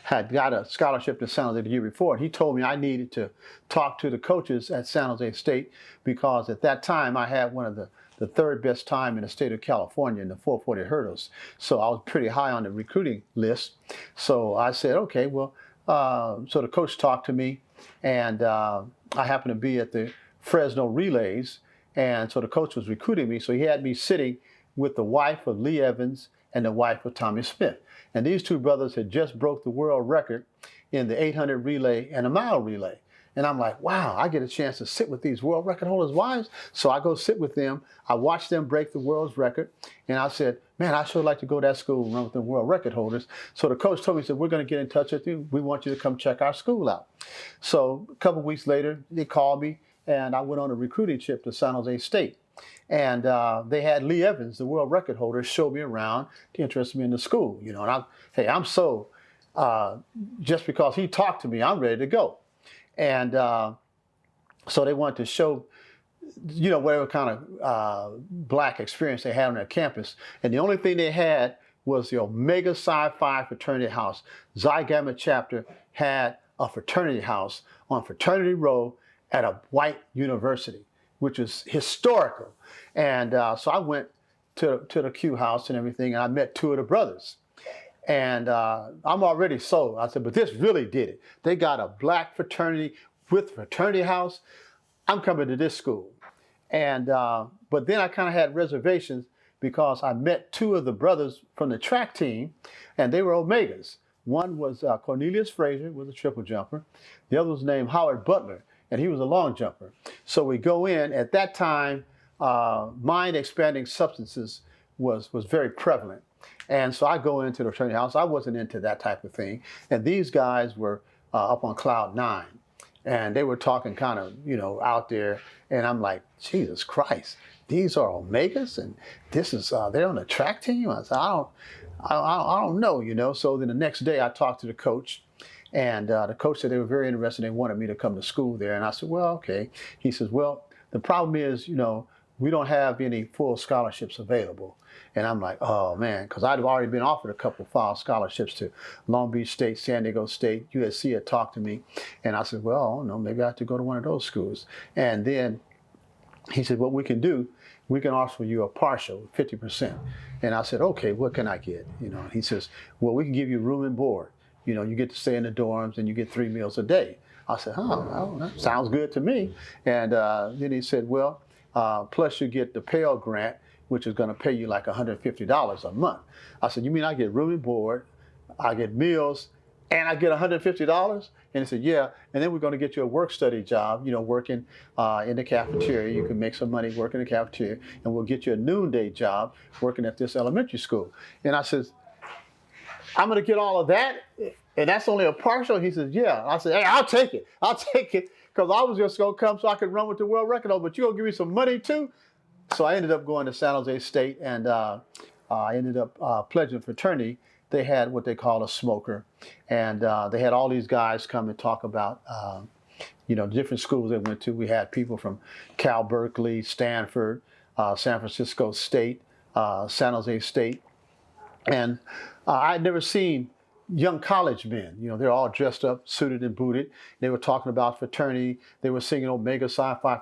had got a scholarship to San Jose the year before. And he told me I needed to talk to the coaches at San Jose State, because at that time I had one of the third best time in the state of California in the 440 hurdles. So I was pretty high on the recruiting list. So I said, okay, well, so the coach talked to me, and I happened to be at the Fresno relays. And so the coach was recruiting me. So he had me sitting with the wife of Lee Evans and the wife of Tommy Smith. And these two brothers had just broke the world record in the 800 relay and a mile relay. And I'm like, wow, I get a chance to sit with these world record holders' wives. So I go sit with them. I watched them break the world's record. And I said, man, I sure like to go to that school and run with the world record holders. So the coach told me, he said, we're going to get in touch with you. We want you to come check our school out. So a couple of weeks later, they called me, and I went on a recruiting trip to San Jose State. And they had Lee Evans, the world record holder, show me around to interest me in the school. And I'm so, just because he talked to me, I'm ready to go. And so they wanted to show, whatever kind of black experience they had on their campus. And the only thing they had was the Omega Psi Phi fraternity house. Xi Gamma chapter had a fraternity house on Fraternity Row at a white university, which was historical. And so I went to the Q house and everything, and I met two of the brothers. And I'm already sold. I said, but this really did it. They got a black fraternity with fraternity house. I'm coming to this school. And but then I kind of had reservations, because I met two of the brothers from the track team, and they were Omegas. One was Cornelius Frazier, was a triple jumper. The other was named Howard Butler, and he was a long jumper. So we go in. At that time, mind-expanding substances was very prevalent. And so I go into the fraternity house. I wasn't into that type of thing. And these guys were up on cloud 9. And they were talking kind of, out there. And I'm like, Jesus Christ, these are Omegas? And this is, they're on the track team? I said, I don't know, So then the next day I talked to the coach. And the coach said they were very interested. They wanted me to come to school there. And I said, well, okay. He says, well, the problem is, we don't have any full scholarships available. And I'm like, oh, man, because I'd already been offered a couple of fall scholarships to Long Beach State, San Diego State. USC had talked to me. And I said, well, I don't know, maybe I have to go to one of those schools. And then he said, what we can do, we can offer you a partial, 50%. And I said, okay, what can I get? You know, he says, well, we can give you room and board. You know, you get to stay in the dorms and you get 3 meals a day. I said, oh, well, that sounds good to me. And then he said, well, plus you get the Pell Grant, which is going to pay you like $150 a month. I said, you mean I get room and board, I get meals, and I get $150? And he said, yeah, and then we're going to get you a work-study job, you know, working in the cafeteria. You can make some money working in the cafeteria, and we'll get you a noonday job working at this elementary school. And I said, I'm going to get all of that, and that's only a partial? He says, yeah. I said, hey, I'll take it. I'll take it, because I was just going to come so I could run with the world record, but you're going to give me some money too? So I ended up going to San Jose State, and I ended up pledging fraternity. They had what they call a smoker, and they had all these guys come and talk about, you know, different schools they went to. We had people from Cal Berkeley, Stanford, San Francisco State, San Jose State, and I'd never seen young college men. You know, they're all dressed up, suited and booted. They were talking about fraternity. They were singing Omega Psi Phi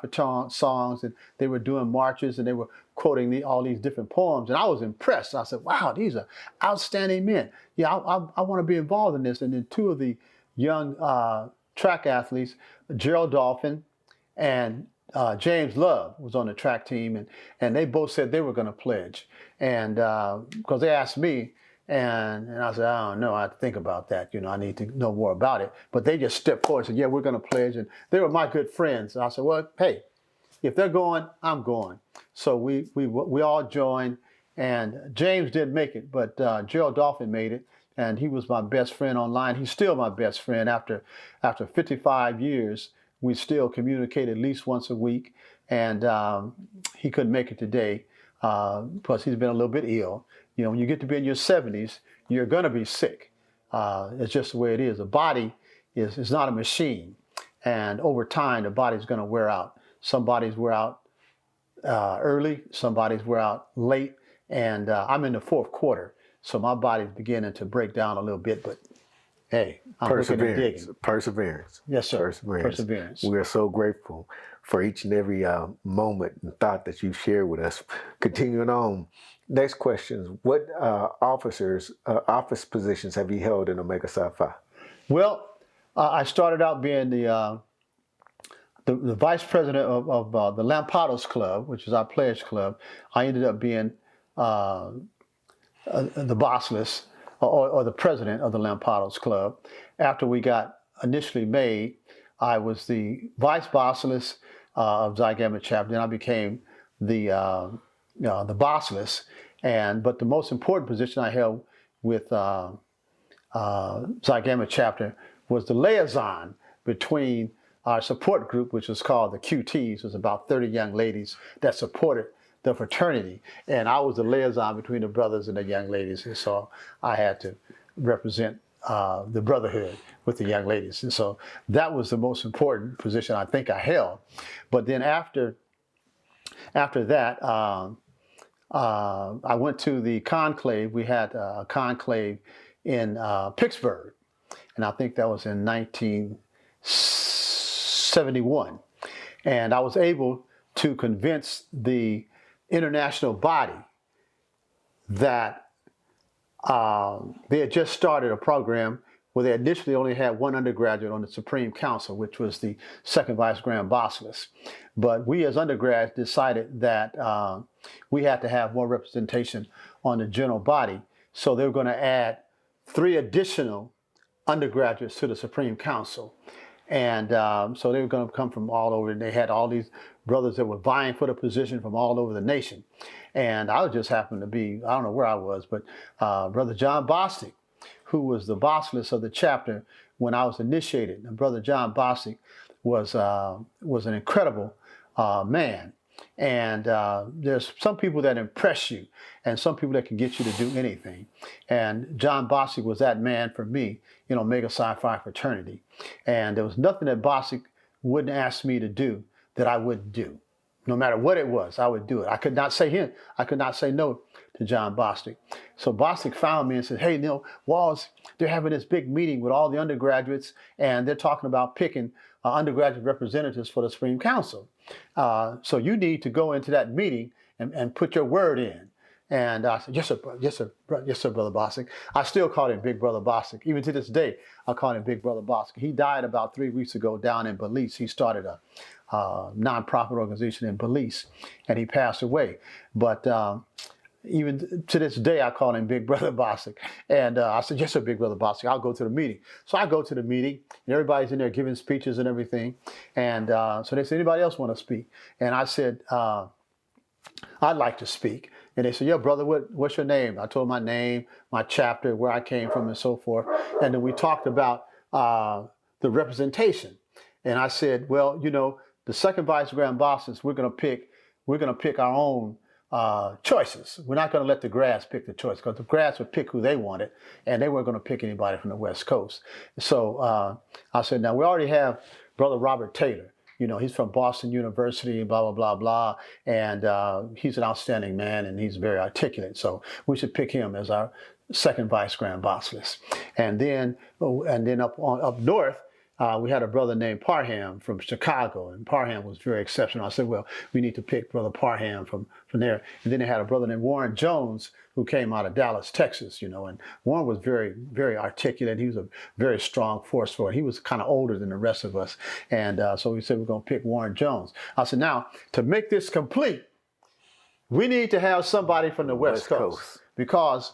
songs, and they were doing marches, and they were quoting all these different poems. And I was impressed. I said, wow, these are outstanding men. Yeah, I want to be involved in this. And then two of the young track athletes, Gerald Dolphin and James Love, was on the track team, and they both said they were going to pledge. And because they asked me, and I said, I don't know, I have to think about that. You know, I need to know more about it. But they just stepped forward and said, yeah, we're going to pledge. And they were my good friends. And I said, well, hey, if they're going, I'm going. So we all joined, and James didn't make it, but Gerald Dolphin made it, and he was my best friend online. He's still my best friend. After 55 years, we still communicate at least once a week, and he couldn't make it today, plus he's been a little bit ill. You know, when you get to be in your 70s, you're going to be sick. It's just the way it is. The body is not a machine, and over time, the body's going to wear out. Some bodies wear out early, some bodies wear out late, and I'm in the fourth quarter, so my body's beginning to break down a little bit, but hey, I'm looking and digging. Perseverance. Yes, sir. Perseverance. We are so grateful for each and every moment and thought that you've shared with us. Continuing on, next question, what office positions have you held in Omega Psi Phi? Well, I started out being the vice president of the Lampados Club, which is our pledge club. I ended up being the bossless, or the president of the Lampados Club. After we got initially made, I was the vice bossless of Xi Gamma chapter. Then I became the bossless. But the most important position I held with Xi Gamma chapter was the liaison between our support group, which was called the QTs. It was about 30 young ladies that supported the fraternity. And I was the liaison between the brothers and the young ladies. And so I had to represent the brotherhood with the young ladies. And so that was the most important position I think I held. But then after that, I went to the conclave. We had a conclave in Pittsburgh. And I think that was in 1971. And I was able to convince the international body that they had just started a program where they initially only had one undergraduate on the Supreme Council, which was the second vice grand bossless. But we as undergrads decided that we had to have more representation on the general body. So they were going to add 3 additional undergraduates to the Supreme Council. And so they were going to come from all over, and they had all these brothers that were vying for the position from all over the nation. And I just happened to be, I don't know where I was, but Brother John Bostic, who was the bossless of the chapter when I was initiated. And Brother John Bostic was an incredible man. And there's some people that impress you and some people that can get you to do anything. And John Bostic was that man for me in Omega Psi Phi fraternity. And there was nothing that Bostic wouldn't ask me to do that I wouldn't do. No matter what it was, I would do it. I could not say no to John Bostic. So Bostic found me and said, hey, Walls, they're having this big meeting with all the undergraduates, and they're talking about picking undergraduate representatives for the Supreme Council. So you need to go into that meeting and put your word in. And I said, yes, sir, yes, sir, yes, sir, Brother Bostic. I still call him Big Brother Bostic. Even to this day, I call him Big Brother Bostic. He died about 3 weeks ago down in Belize. He started a nonprofit organization in Belize, and he passed away. But even to this day, I call him Big Brother Bostic. And I said, yes, sir, Big Brother Bostic, I'll go to the meeting. So I go to the meeting, and everybody's in there giving speeches and everything. And so they said, anybody else want to speak? And I said, I'd like to speak. And they said, yeah, brother, what's your name? I told my name, my chapter, where I came from, and so forth. And then we talked about the representation. And I said, well, you know, the second vice grand bosses, we're gonna pick our own choices. We're not gonna let the grass pick the choice, because the grass would pick who they wanted, and they weren't gonna pick anybody from the West Coast. So I said, now we already have Brother Robert Taylor. You know, he's from Boston University, blah, blah, blah, blah. And he's an outstanding man, and he's very articulate. So we should pick him as our second vice grand boss list. And then up north, we had a brother named Parham from Chicago, and Parham was very exceptional. I said, well, we need to pick Brother Parham from there. And then they had a brother named Warren Jones, who came out of Dallas, Texas, you know, and Warren was very, very articulate. He was a very strong force for it. He was kind of older than the rest of us. And so we said, we're going to pick Warren Jones. I said, now, to make this complete, we need to have somebody from the West Coast. Because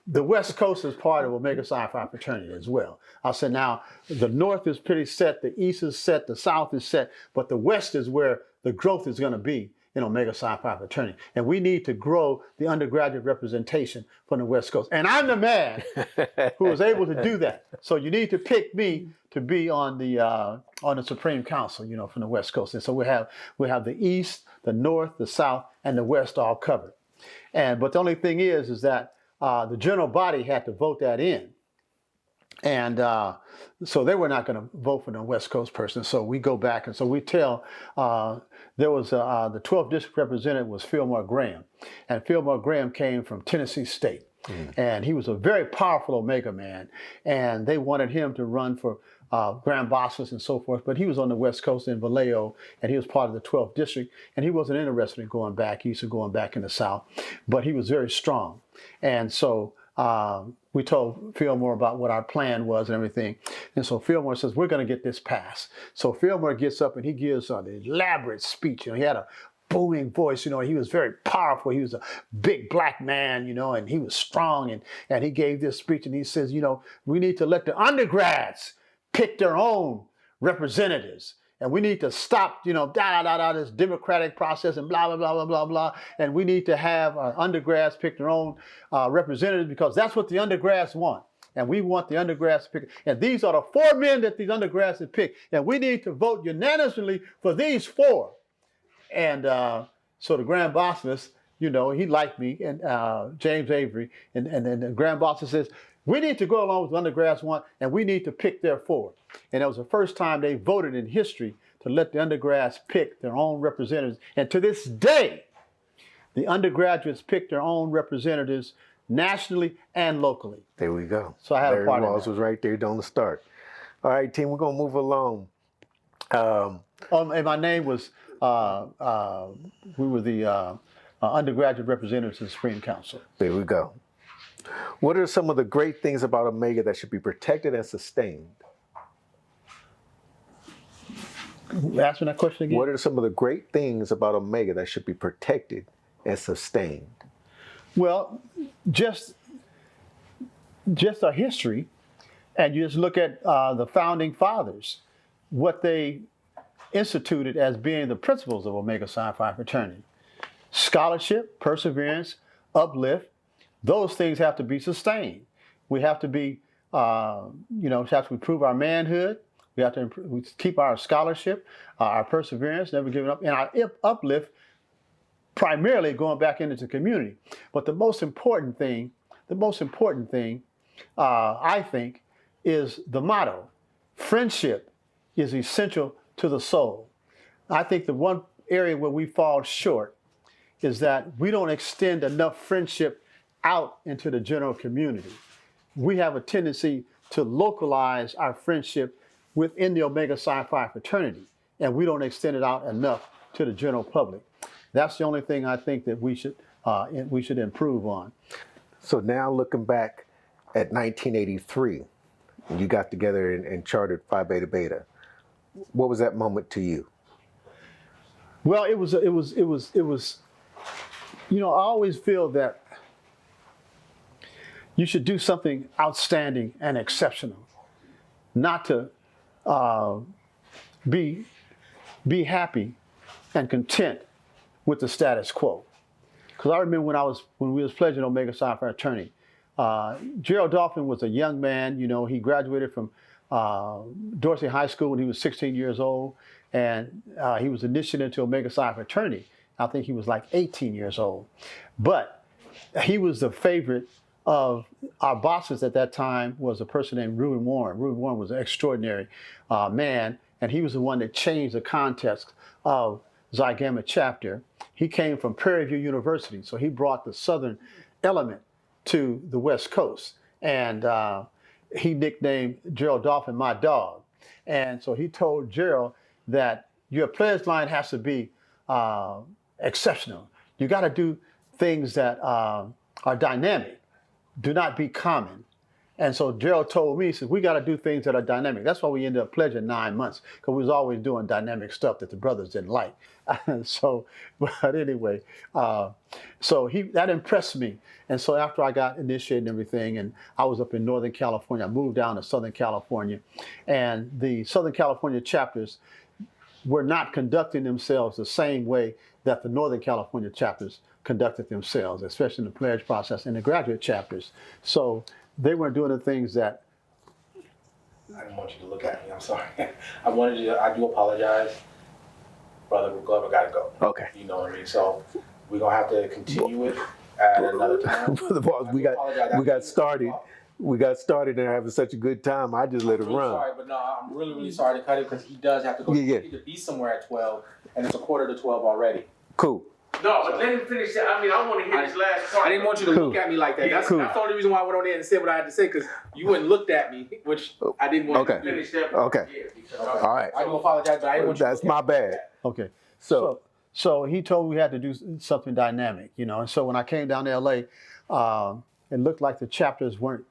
the West Coast is part of Omega Psi Phi fraternity as well. I said, now, the North is pretty set, the East is set, the South is set, but the West is where the growth is going to be in Omega Psi Phi fraternity. And we need to grow the undergraduate representation from the West Coast. And I'm the man who was able to do that. So you need to pick me to be on the Supreme Council, you know, from the West Coast. And so we have the East, the North, the South, and the West all covered. But the only thing is that the general body had to vote that in. And so they were not going to vote for the West Coast person. So we go back, and so we tell, there was the 12th district representative was Fillmore Graham. And Fillmore Graham came from Tennessee State. And he was a very powerful Omega man. And they wanted him to run for Grand Bosses and so forth, but he was on the West Coast in Vallejo, and he was part of the 12th district, and he wasn't interested in going back. He used to going back in the South, but he was very strong. And so we told Fillmore about what our plan was and everything. And so Fillmore says, we're going to get this passed. So Fillmore gets up and he gives an elaborate speech. You know, he had a booming voice, you know, he was very powerful. He was a big black man, you know, and he was strong. And he gave this speech, and he says, you know, we need to let the undergrads pick their own representatives. And we need to stop, you know, this democratic process and blah, blah, blah, blah, blah, blah. And we need to have our undergrads pick their own representatives, because that's what the undergrads want. And we want the undergrads to pick. And these are the 4 men that these undergrads have picked. And we need to vote unanimously for these 4. And so the Grand Bosses, you know, he liked me, and James Avery. And then the Grand Bosses says, we need to go along with what undergrads want, and we need to pick their 4. And it was the first time they voted in history to let the undergrads pick their own representatives. And to this day, the undergraduates pick their own representatives nationally and locally. There we go. So I had a part of that. Walls was right there on the start. All right, team, we're going to move along. And my name was, we were the undergraduate representatives of the Supreme Council. There we go. What are some of the great things about Omega that should be protected and sustained? Ask me that question again. What are some of the great things about Omega that should be protected and sustained? Well, just our history, and you just look at the founding fathers, what they instituted as being the principles of Omega Psi Phi fraternity. Scholarship, perseverance, uplift, those things have to be sustained. We have to be, you know, have to improve our manhood. We have to keep our scholarship, our perseverance, never giving up, and our uplift, primarily going back into the community. But the most important thing, I think, is the motto. Friendship is essential to the soul. I think the one area where we fall short is that we don't extend enough friendship out into the general community. We have a tendency to localize our friendship within the Omega Psi Phi fraternity, and we don't extend it out enough to the general public. That's the only thing I think that we should improve on. So now looking back at 1983, you got together and chartered Phi Beta Beta. What was that moment to you? Well, it was. You know, I always feel that you should do something outstanding and exceptional, not to be happy and content with the status quo. Because I remember when we was pledging Omega Psi Phi fraternity, Gerald Dolphin was a young man. You know, he graduated from Dorsey High School when he was 16 years old, and he was initiated into Omega Psi fraternity. I think he was like 18 years old, but he was the favorite of our bosses at that time. Was a person named Reuben Warren. Reuben Warren was an extraordinary man, and he was the one that changed the context of Xi Gamma chapter. He came from Prairie View University, so he brought the Southern element to the West Coast, and he nicknamed Gerald Dolphin my dog. And so he told Gerald that your pledge line has to be exceptional. You got to do things that are dynamic. Do not be common. And so Gerald told me, he said, we got to do things that are dynamic. That's why we ended up pledging 9 months, because we was always doing dynamic stuff that the brothers didn't like. So, but anyway, so that impressed me. And so after I got initiated and everything, and I was up in Northern California, I moved down to Southern California, and the Southern California chapters were not conducting themselves the same way that the Northern California chapters conducted themselves, especially in the pledge process and the graduate chapters. So they weren't doing the things that. I didn't want you to look at me. I'm sorry. I do apologize. Brother Glover got to go. Okay. You know what I mean? So we're going to have to continue it at another time. Brother Boss, we got started. We got started and having such a good time. I just let it run. Sorry, but no, I'm really, really sorry to cut it because he does have to go. Yeah. He needs to be somewhere at 12, and it's 11:45 already. Cool. No, but let him finish that. I mean, I want to hear his last part. I didn't want you to look at me like that. That's the only reason why I went on there and said what I had to say, because you wouldn't looked at me, which I didn't want you to finish that. Okay. All right. I do apologize, but I didn't want you to That's my bad. Okay. So So he told me we had to do something dynamic, you know. And so when I came down to LA, it looked like the chapters weren't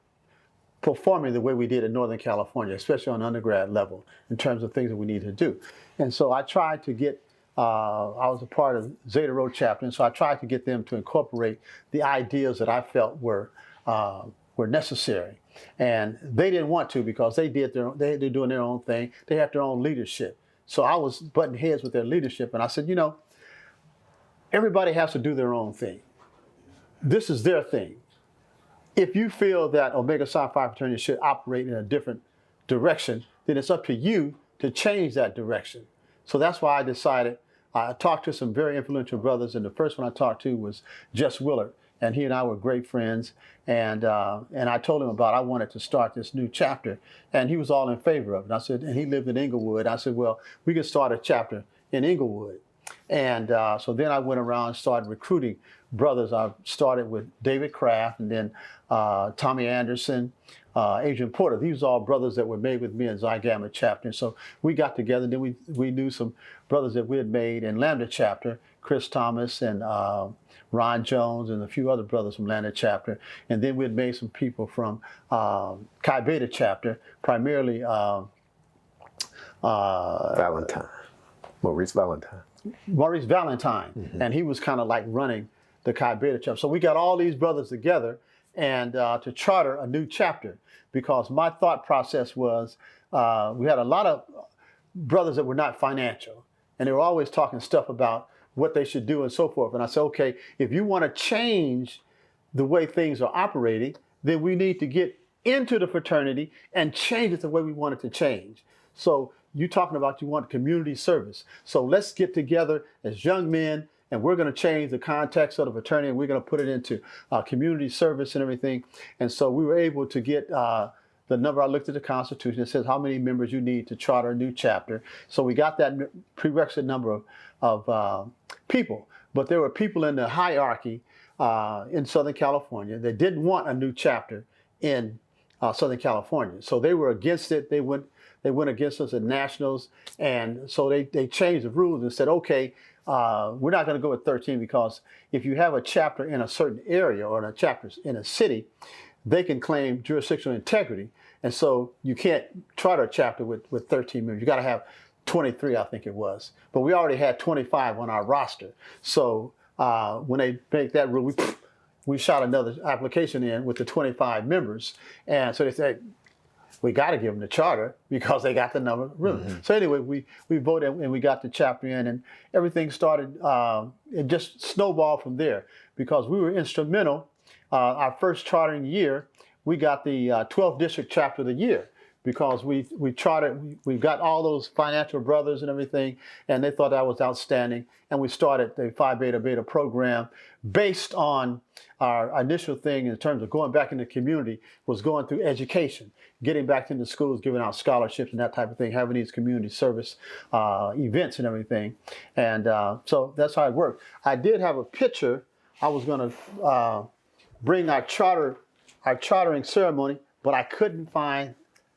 performing the way we did in Northern California, especially on undergrad level, in terms of things that we needed to do. And so I tried to get, I was a part of Zeta Rho chapter, and so I tried to get them to incorporate the ideas that I felt were necessary. And they didn't want to, because they're doing their own thing. They have their own leadership. So I was butting heads with their leadership, and I said, you know, everybody has to do their own thing. This is their thing. If you feel that Omega Psi Phi fraternity should operate in a different direction, then it's up to you to change that direction. So that's why I decided, I talked to some very influential brothers, and the first one I talked to was Jess Willard, and he and I were great friends, and I told him about I wanted to start this new chapter, and he was all in favor of it. I said, and he lived in Inglewood. I said, well, we could start a chapter in Inglewood. And so then I went around and started recruiting brothers. I started with David Kraft, and then Tommy Anderson, Adrian Porter. These are all brothers that were made with me in Xi Gamma chapter. And so we got together, and then we knew some brothers that we had made in Lambda chapter, Chris Thomas and Ron Jones and a few other brothers from Lambda chapter. And then we had made some people from Chi Beta chapter, primarily Valentine. Maurice Valentine. Maurice Valentine, and he was kind of like running the Chi Beta chapter. So we got all these brothers together and to charter a new chapter, because my thought process was we had a lot of brothers that were not financial, and they were always talking stuff about what they should do and so forth. And I said, okay, if you want to change the way things are operating, then we need to get into the fraternity and change it the way we want it to change. So you're talking about you want community service. So let's get together as young men, and we're going to change the context of the fraternity, and we're going to put it into community service and everything. And so we were able to get the number. I looked at the Constitution. It says how many members you need to charter a new chapter. So we got that prerequisite number of people. But there were people in the hierarchy in Southern California that didn't want a new chapter in Southern California. So they were against it. They went against us at nationals, and so they changed the rules and said, okay, we're not going to go with 13 because if you have a chapter in a certain area or a chapter in a city, they can claim jurisdictional integrity. And so you can't charter a chapter with 13 members. You got to have 23, I think it was. But we already had 25 on our roster. So when they make that rule, we shot another application in with the 25 members. And so they said, we got to give them the charter because they got the number of rooms. Mm-hmm. So anyway, we voted and we got the chapter in, and everything started, it just snowballed from there because we were instrumental. Our first chartering year, we got the 12th District Chapter of the Year because we chartered, we got all those financial brothers and everything, and they thought that was outstanding. And we started the Phi Beta Beta program based on our initial thing in terms of going back in the community was going through education, getting back into schools, giving out scholarships and that type of thing, having these community service events and everything. And so that's how it worked. I did have a picture. I was going to bring our chartering ceremony, but I couldn't find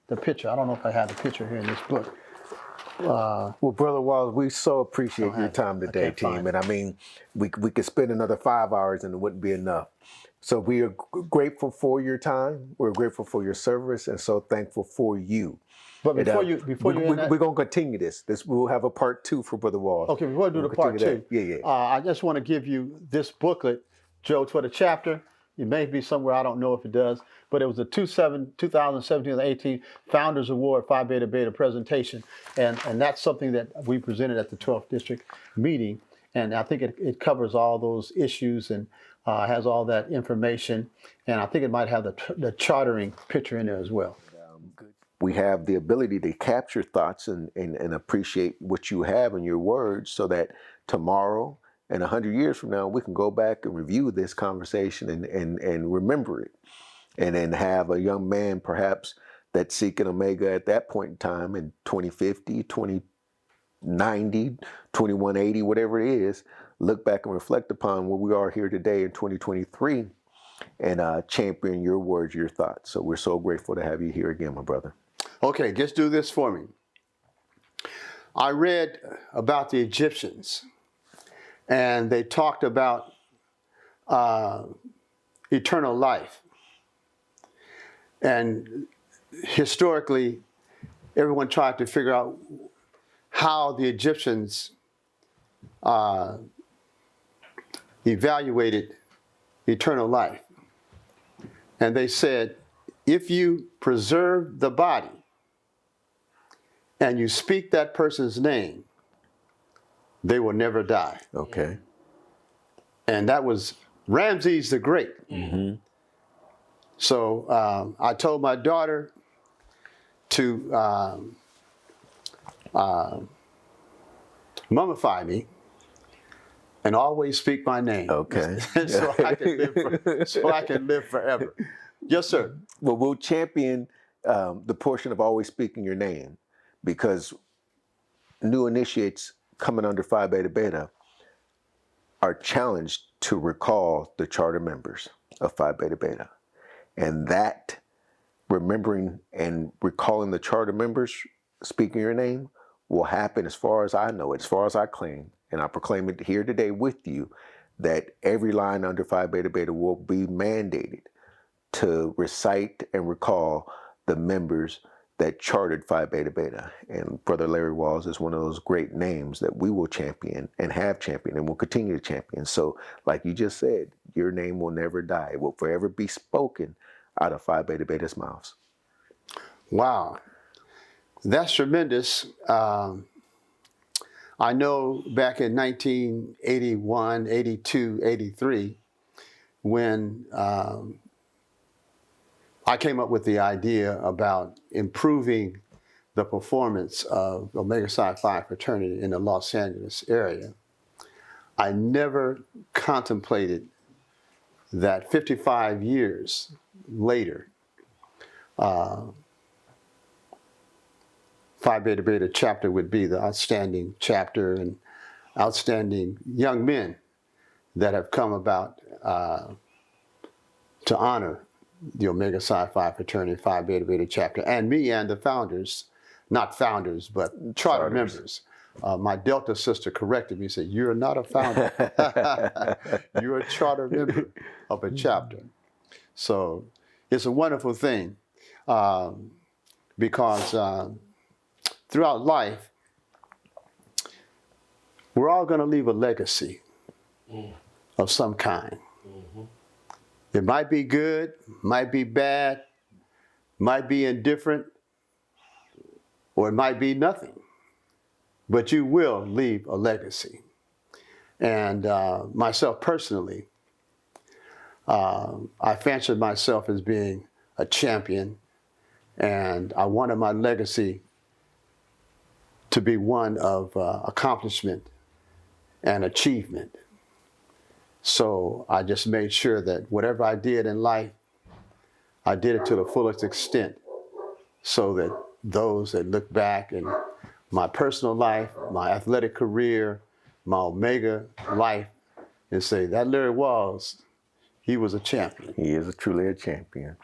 the picture. I don't know if I have the picture here in this book. Well, Brother Wallace, we so appreciate your time today, team. And I mean, we could spend another 5 hours and it wouldn't be enough. So we are grateful for your time. We're grateful for your service and so thankful for you. But we're going to continue this. We'll have a part 2 for Brother Wallace. Okay, before we do the part 2, I just want to give you this booklet, Joe, for the chapter. It may be somewhere, I don't know if it does, but it was the 2017-18 Founders Award Phi Beta Beta presentation. And that's something that we presented at the 12th District meeting. And I think it covers all those issues and has all that information. And I think it might have the chartering picture in there as well. We have the ability to capture thoughts and appreciate what you have in your words so that tomorrow, and 100 years from now, we can go back and review this conversation and remember it. And then have a young man, perhaps, that's seeking Omega at that point in time in 2050, 2090, 2180, whatever it is, look back and reflect upon where we are here today in 2023 and champion your words, your thoughts. So we're so grateful to have you here again, my brother. Okay, just do this for me. I read about the Egyptians. And they talked about eternal life. And historically, everyone tried to figure out how the Egyptians evaluated eternal life. And they said, if you preserve the body and you speak that person's name, they will never die. Okay. And that was Ramses the Great. Mm-hmm. So I told my daughter to mummify me and always speak my name. Okay. so I can live forever. Yes, sir. Well, we'll champion the portion of always speaking your name because new initiates coming under Phi Beta Beta are challenged to recall the charter members of Phi Beta Beta. And that remembering and recalling the charter members, speaking your name, will happen as far as I know, as far as I claim, and I proclaim it here today with you, that every line under Phi Beta Beta will be mandated to recite and recall the members that chartered Phi Beta Beta. And Brother Larry Walls is one of those great names that we will champion and have championed and will continue to champion. So like you just said, your name will never die. It will forever be spoken out of Phi Beta Beta's mouths. Wow. That's tremendous. I know back in 1981, 82, 83, when I came up with the idea about improving the performance of Omega Psi Phi fraternity in the Los Angeles area. I never contemplated that 55 years later, Phi Beta Beta chapter would be the outstanding chapter and outstanding young men that have come about to honor the Omega Psi Phi fraternity, Phi Beta Beta chapter, and me and the founders, not founders, but charter members my Delta sister corrected me and said, "You're not a founder. You're a charter member of a chapter." So it's a wonderful thing because throughout life, we're all going to leave a legacy of some kind. It might be good, might be bad, might be indifferent, or it might be nothing. But you will leave a legacy. And myself personally, I fancied myself as being a champion, and I wanted my legacy to be one of accomplishment and achievement. So I just made sure that whatever I did in life, I did it to the fullest extent, so that those that look back in my personal life, my athletic career, my Omega life, and say, that Larry Walls, he was a champion. He is truly a champion.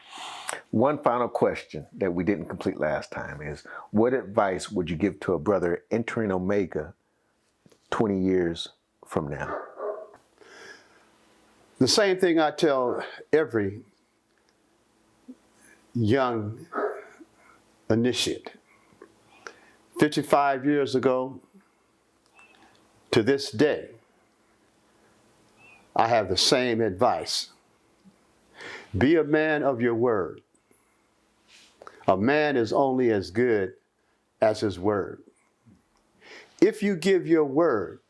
One final question that we didn't complete last time is, what advice would you give to a brother entering Omega 20 years from now? The same thing I tell every young initiate. 55 years ago to this day, I have the same advice. Be a man of your word. A man is only as good as his word. If you give your word,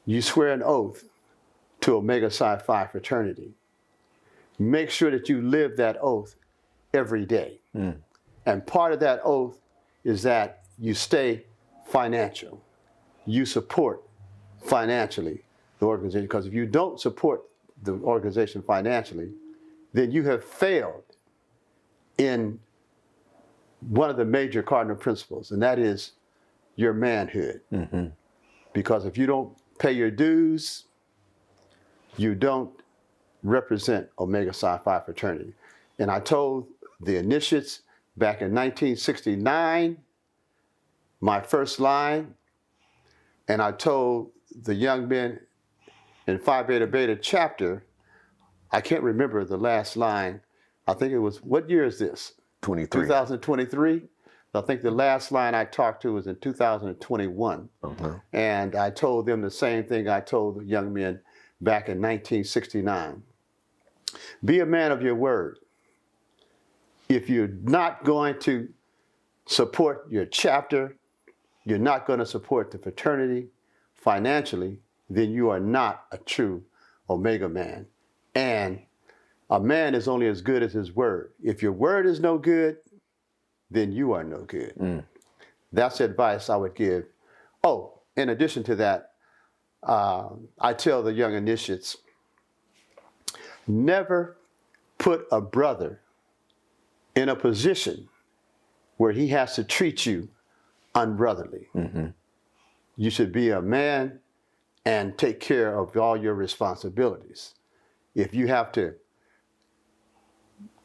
you swear an oath to Omega Psi Phi fraternity. Make sure that you live that oath every day. And part of that oath is that you stay financial. You support financially the organization, because if you don't support the organization financially, then you have failed in one of the major cardinal principles, and that is your manhood. Because if you don't pay your dues, you don't represent Omega Psi Phi fraternity. And I told the initiates back in 1969, my first line, and I told the young men in Phi Beta Beta chapter, I can't remember the last line. I think it was, what year is this? 23. 2023. I think the last line I talked to was in 2021. And I told them the same thing I told the young men back in 1969. Be a man of your word. If you're not going to support your chapter, you're not going to support the fraternity financially, then you are not a true Omega man. And a man is only as good as his word. If your word is no good, then you are no good. That's the advice I would give. Oh, in addition to that, I tell the young initiates, never put a brother in a position where he has to treat you unbrotherly. You should be a man and take care of all your responsibilities. If you have to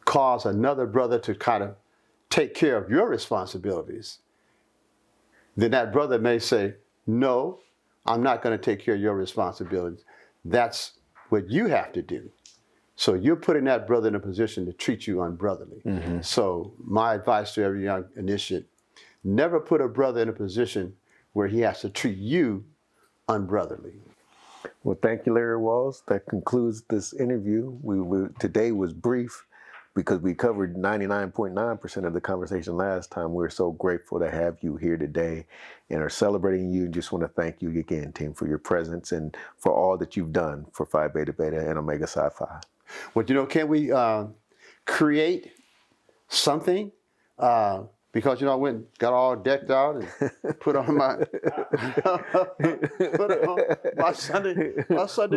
cause another brother to kind of take care of your responsibilities, then that brother may say, no, I'm not going to take care of your responsibilities. That's what you have to do. So you're putting that brother in a position to treat you unbrotherly. So my advice to every young initiate, never put a brother in a position where he has to treat you unbrotherly. Well, thank you, Larry Walls. That concludes this interview. Today was brief because we covered 99.9% of the conversation last time. We're so grateful to have you here today and are celebrating you. Just want to thank you again, team, for your presence and for all that you've done for Phi Beta Beta and Omega Psi Phi. Well, you know, can we create something? Because, you know, I went and got all decked out and put on my Sunday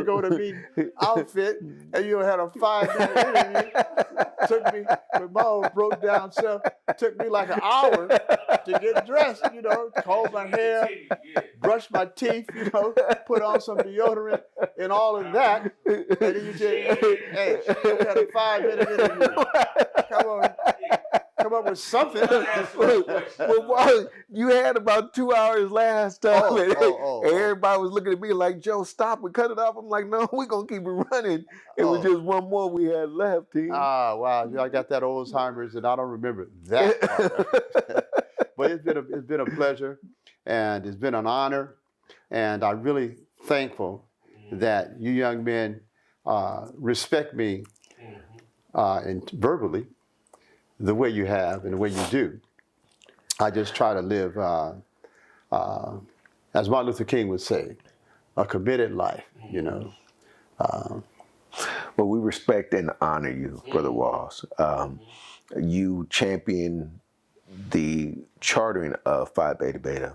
go to meeting outfit, and you had a 5-minute interview. Took me, with my old broke down self, took me like an hour to get dressed, you know, comb my hair, brush my teeth, you know, put on some deodorant and all of that. And then you say, hey, you had a 5-minute interview. Come up with something. Well, you had about 2 hours last time, and everybody was looking at me like, Joe, stop and cut it off. I'm like, no, we're going to keep it running. It was just one more we had left, team. Ah, wow. I got that Alzheimer's, and I don't remember that part. But it's been a pleasure, and it's been an honor, and I'm really thankful that you young men respect me and verbally the way you have and the way you do. I just try to live, as Martin Luther King would say, a committed life, you know. Well, we respect and honor you, Brother Walls. You champion the chartering of Phi Beta Beta,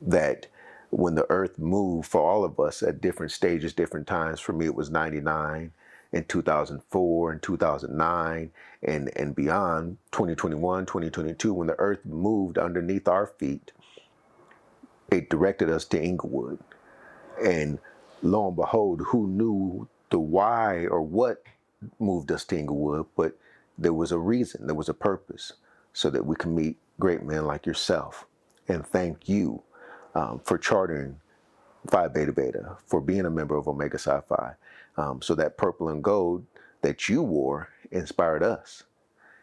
that when the earth moved for all of us at different stages, different times. For me, it was 99, in 2004, and 2009, and beyond, 2021, 2022, when the earth moved underneath our feet, it directed us to Inglewood. And lo and behold, who knew the why or what moved us to Inglewood, but there was a reason, there was a purpose, so that we can meet great men like yourself. And thank you for chartering Phi Beta Beta, for being a member of Omega Psi Phi. So that purple and gold that you wore inspired us.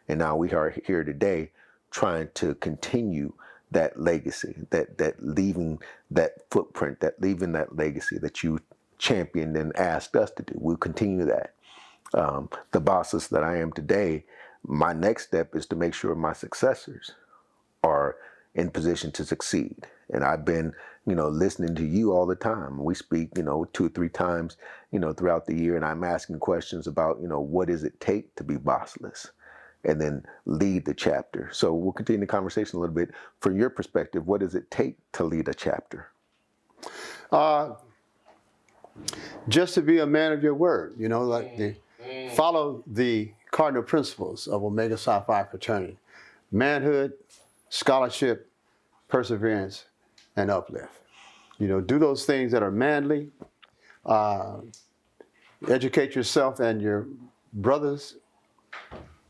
And now we are here today trying to continue that legacy, that leaving that footprint, that leaving that legacy that you championed and asked us to do. We'll continue that. The bosses that I am today, my next step is to make sure my successors are in position to succeed. And I've been, listening to you all the time. We speak, 2 or 3 times, throughout the year, and I'm asking questions about, what does it take to be bossless, and then lead the chapter. So we'll continue the conversation a little bit. From your perspective, what does it take to lead a chapter? Just to be a man of your word, follow the cardinal principles of Omega Psi Phi fraternity: manhood, scholarship, perseverance, and uplift. Do those things that are manly. Educate yourself and your brothers.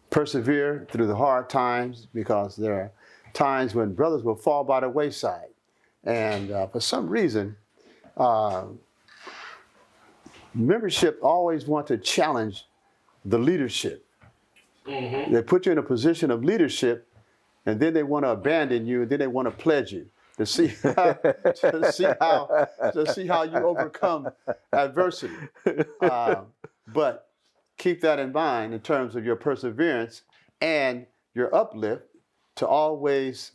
Persevere through the hard times, because there are times when brothers will fall by the wayside. And for some reason, membership always want to challenge the leadership. They put you in a position of leadership, and then they want to abandon you, and then they want to pledge you to see how you overcome adversity. But keep that in mind in terms of your perseverance and your uplift, to always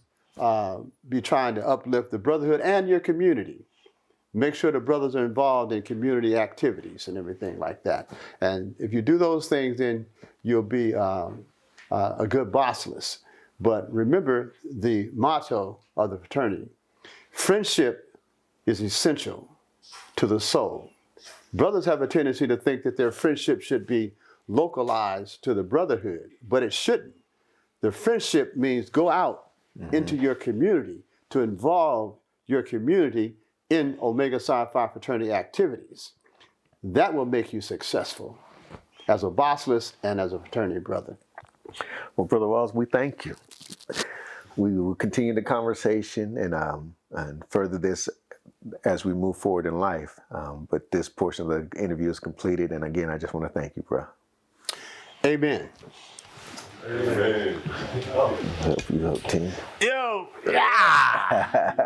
be trying to uplift the brotherhood and your community. Make sure the brothers are involved in community activities and everything like that. And if you do those things, then you'll be a good bossless. But remember the motto of the fraternity: friendship is essential to the soul. Brothers have a tendency to think that their friendship should be localized to the brotherhood, but it shouldn't. The friendship means go out into your community, to involve your community in Omega Psi Phi fraternity activities. That will make you successful as a bossless and as a fraternity brother. Well, Brother Walls, we thank you. We will continue the conversation and further this as we move forward in life. But this portion of the interview is completed. And again, I just want to thank you, bro. Amen. Amen. Help you out, team. Yo! Yeah!